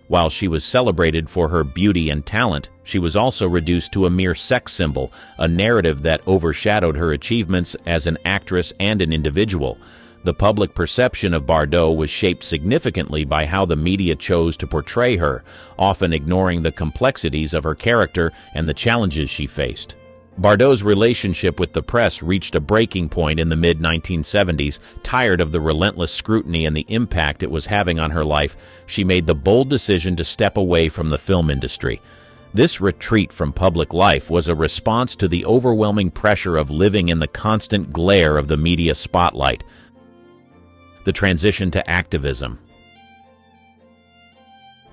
While she was celebrated for her beauty and talent, she was also reduced to a mere sex symbol, a narrative that overshadowed her achievements as an actress and an individual. The public perception of Bardot was shaped significantly by how the media chose to portray her, often ignoring the complexities of her character and the challenges she faced. Bardot's relationship with the press reached a breaking point in the mid-1970s. Tired of the relentless scrutiny and the impact it was having on her life, she made the bold decision to step away from the film industry. This retreat from public life was a response to the overwhelming pressure of living in the constant glare of the media spotlight. The transition to activism.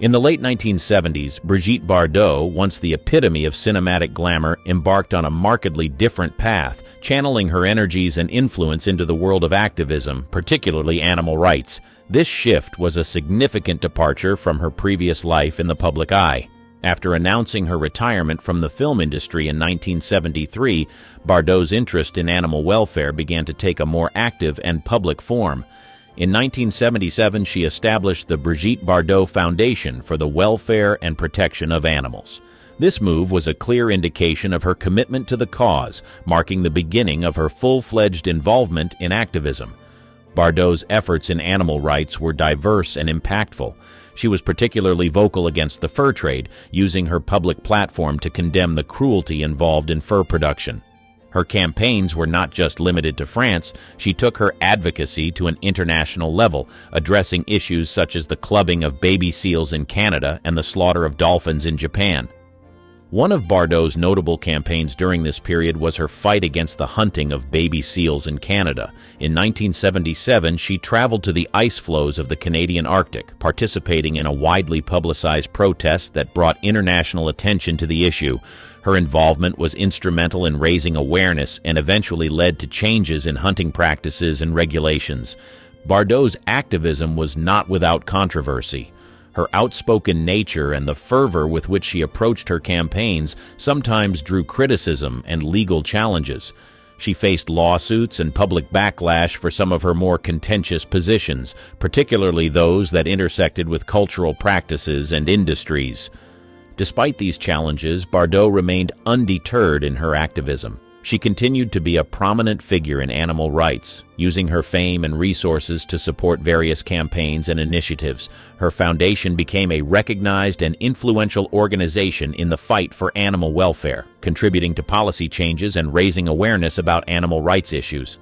In the late 1970s, Brigitte Bardot, once the epitome of cinematic glamour, embarked on a markedly different path, channeling her energies and influence into the world of activism, particularly animal rights. This shift was a significant departure from her previous life in the public eye. After announcing her retirement from the film industry in 1973, Bardot's interest in animal welfare began to take a more active and public form. In 1977, she established the Brigitte Bardot Foundation for the Welfare and Protection of Animals. This move was a clear indication of her commitment to the cause, marking the beginning of her full-fledged involvement in activism. Bardot's efforts in animal rights were diverse and impactful. She was particularly vocal against the fur trade, using her public platform to condemn the cruelty involved in fur production. Her campaigns were not just limited to France. She took her advocacy to an international level, addressing issues such as the clubbing of baby seals in Canada and the slaughter of dolphins in Japan. One of Bardot's notable campaigns during this period was her fight against the hunting of baby seals in Canada. In 1977, she traveled to the ice floes of the Canadian Arctic, participating in a widely publicized protest that brought international attention to the issue. Her involvement was instrumental in raising awareness and eventually led to changes in hunting practices and regulations. Bardot's activism was not without controversy. Her outspoken nature and the fervor with which she approached her campaigns sometimes drew criticism and legal challenges. She faced lawsuits and public backlash for some of her more contentious positions, particularly those that intersected with cultural practices and industries. Despite these challenges, Bardot remained undeterred in her activism. She continued to be a prominent figure in animal rights, using her fame and resources to support various campaigns and initiatives. Her foundation became a recognized and influential organization in the fight for animal welfare, contributing to policy changes and raising awareness about animal rights issues.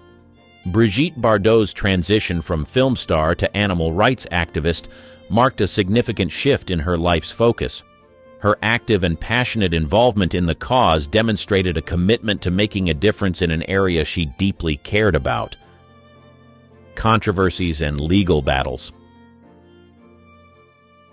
Brigitte Bardot's transition from film star to animal rights activist marked a significant shift in her life's focus. Her active and passionate involvement in the cause demonstrated a commitment to making a difference in an area she deeply cared about. Controversies and legal battles.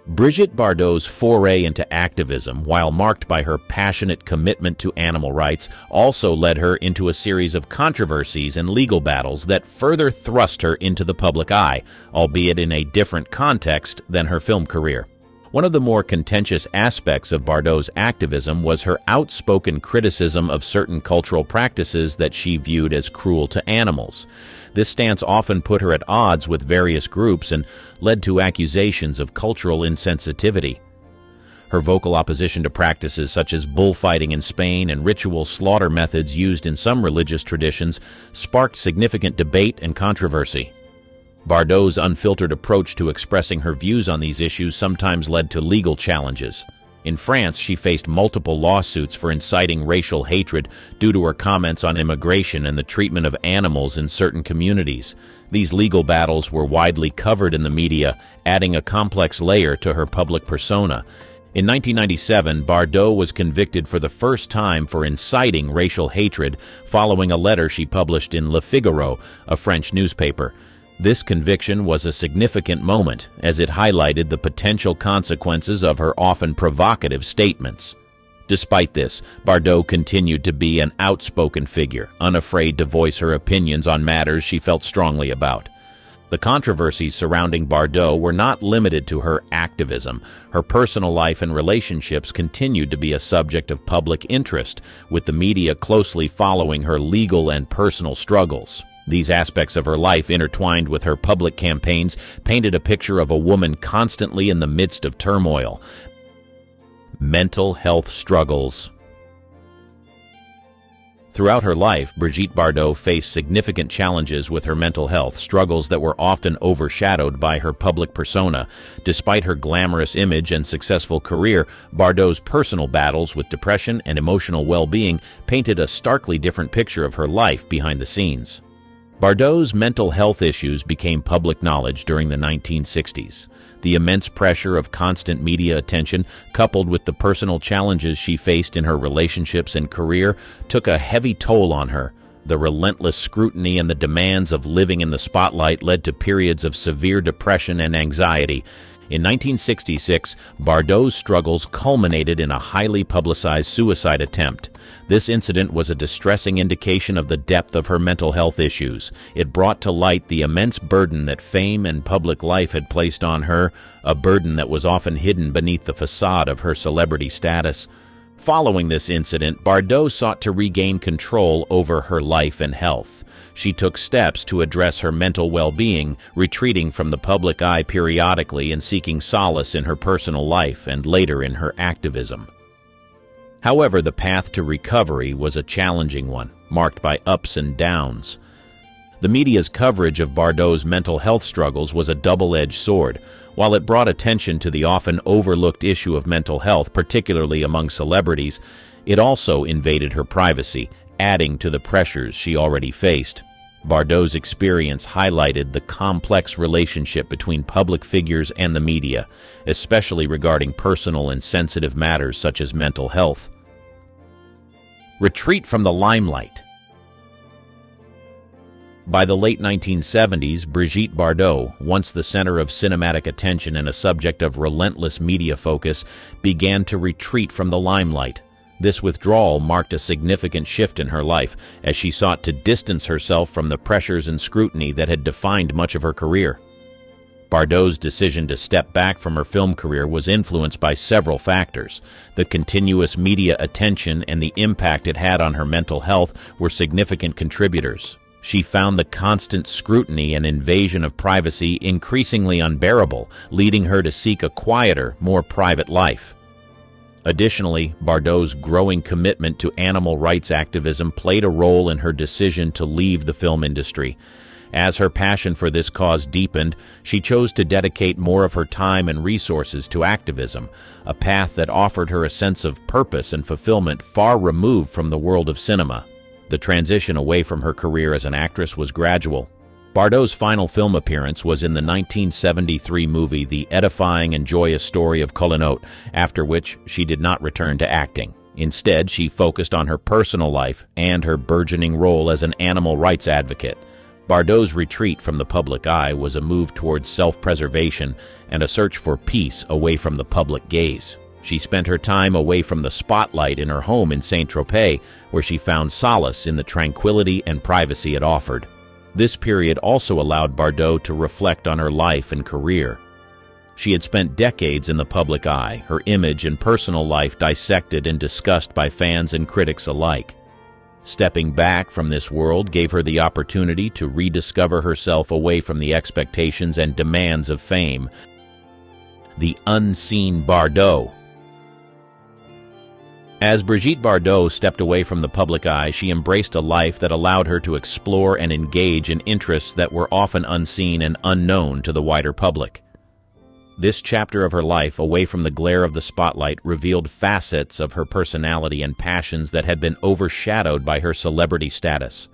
Brigitte Bardot's foray into activism, while marked by her passionate commitment to animal rights, also led her into a series of controversies and legal battles that further thrust her into the public eye, albeit in a different context than her film career. One of the more contentious aspects of Bardot's activism was her outspoken criticism of certain cultural practices that she viewed as cruel to animals. This stance often put her at odds with various groups and led to accusations of cultural insensitivity. Her vocal opposition to practices such as bullfighting in Spain and ritual slaughter methods used in some religious traditions sparked significant debate and controversy. Bardot's unfiltered approach to expressing her views on these issues sometimes led to legal challenges. In France, she faced multiple lawsuits for inciting racial hatred due to her comments on immigration and the treatment of animals in certain communities. These legal battles were widely covered in the media, adding a complex layer to her public persona. In 1997, Bardot was convicted for the first time for inciting racial hatred following a letter she published in Le Figaro, a French newspaper. This conviction was a significant moment, as it highlighted the potential consequences of her often provocative statements. Despite this, Bardot continued to be an outspoken figure, unafraid to voice her opinions on matters she felt strongly about. The controversies surrounding Bardot were not limited to her activism. Her personal life and relationships continued to be a subject of public interest, with the media closely following her legal and personal struggles. These aspects of her life, intertwined with her public campaigns, painted a picture of a woman constantly in the midst of turmoil. Mental health struggles. Throughout her life, Brigitte Bardot faced significant challenges with her mental health, struggles that were often overshadowed by her public persona. Despite her glamorous image and successful career, Bardot's personal battles with depression and emotional well-being painted a starkly different picture of her life behind the scenes. Bardot's mental health issues became public knowledge during the 1960s. The immense pressure of constant media attention, coupled with the personal challenges she faced in her relationships and career, took a heavy toll on her. The relentless scrutiny and the demands of living in the spotlight led to periods of severe depression and anxiety. In 1966, Bardot's struggles culminated in a highly publicized suicide attempt. This incident was a distressing indication of the depth of her mental health issues. It brought to light the immense burden that fame and public life had placed on her, a burden that was often hidden beneath the facade of her celebrity status. Following this incident, Bardot sought to regain control over her life and health. She took steps to address her mental well-being, retreating from the public eye periodically and seeking solace in her personal life and later in her activism. However, the path to recovery was a challenging one, marked by ups and downs. The media's coverage of Bardot's mental health struggles was a double-edged sword. While it brought attention to the often overlooked issue of mental health, particularly among celebrities, it also invaded her privacy, adding to the pressures she already faced. Bardot's experience highlighted the complex relationship between public figures and the media, especially regarding personal and sensitive matters such as mental health. Retreat from the limelight. By the late 1970s, Brigitte Bardot, once the center of cinematic attention and a subject of relentless media focus, began to retreat from the limelight. This withdrawal marked a significant shift in her life, as she sought to distance herself from the pressures and scrutiny that had defined much of her career. Bardot's decision to step back from her film career was influenced by several factors. The continuous media attention and the impact it had on her mental health were significant contributors. She found the constant scrutiny and invasion of privacy increasingly unbearable, leading her to seek a quieter, more private life. Additionally, Bardot's growing commitment to animal rights activism played a role in her decision to leave the film industry. As her passion for this cause deepened, she chose to dedicate more of her time and resources to activism, a path that offered her a sense of purpose and fulfillment far removed from the world of cinema. The transition away from her career as an actress was gradual. Bardot's final film appearance was in the 1973 movie The Edifying and Joyous Story of Colinotte, after which she did not return to acting. Instead, she focused on her personal life and her burgeoning role as an animal rights advocate. Bardot's retreat from the public eye was a move towards self-preservation and a search for peace away from the public gaze. She spent her time away from the spotlight in her home in Saint-Tropez, where she found solace in the tranquility and privacy it offered. This period also allowed Bardot to reflect on her life and career. She had spent decades in the public eye, her image and personal life dissected and discussed by fans and critics alike. Stepping back from this world gave her the opportunity to rediscover herself away from the expectations and demands of fame. The unseen Bardot. As Brigitte Bardot stepped away from the public eye, she embraced a life that allowed her to explore and engage in interests that were often unseen and unknown to the wider public. This chapter of her life, away from the glare of the spotlight, revealed facets of her personality and passions that had been overshadowed by her celebrity status.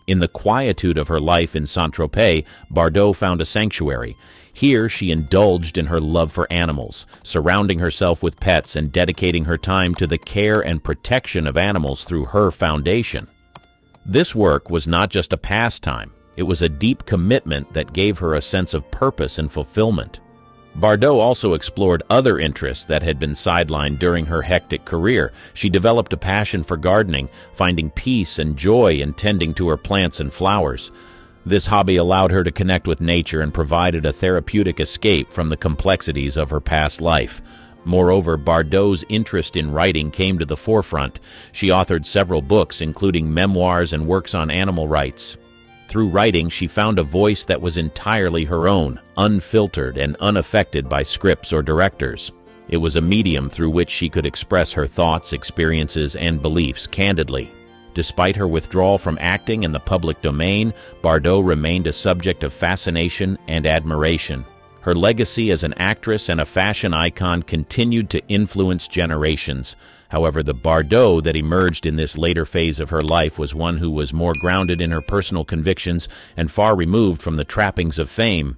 In the quietude of her life in Saint-Tropez, Bardot found a sanctuary. Here she indulged in her love for animals, surrounding herself with pets and dedicating her time to the care and protection of animals through her foundation. This work was not just a pastime. It was a deep commitment that gave her a sense of purpose and fulfillment. Bardot also explored other interests that had been sidelined during her hectic career. She developed a passion for gardening, finding peace and joy in tending to her plants and flowers. This hobby allowed her to connect with nature and provided a therapeutic escape from the complexities of her past life. Moreover, Bardot's interest in writing came to the forefront. She authored several books, including memoirs and works on animal rights. Through writing, she found a voice that was entirely her own, unfiltered and unaffected by scripts or directors. It was a medium through which she could express her thoughts, experiences, and beliefs candidly. Despite her withdrawal from acting in the public domain, Bardot remained a subject of fascination and admiration. Her legacy as an actress and a fashion icon continued to influence generations. However, the Bardot that emerged in this later phase of her life was one who was more grounded in her personal convictions and far removed from the trappings of fame.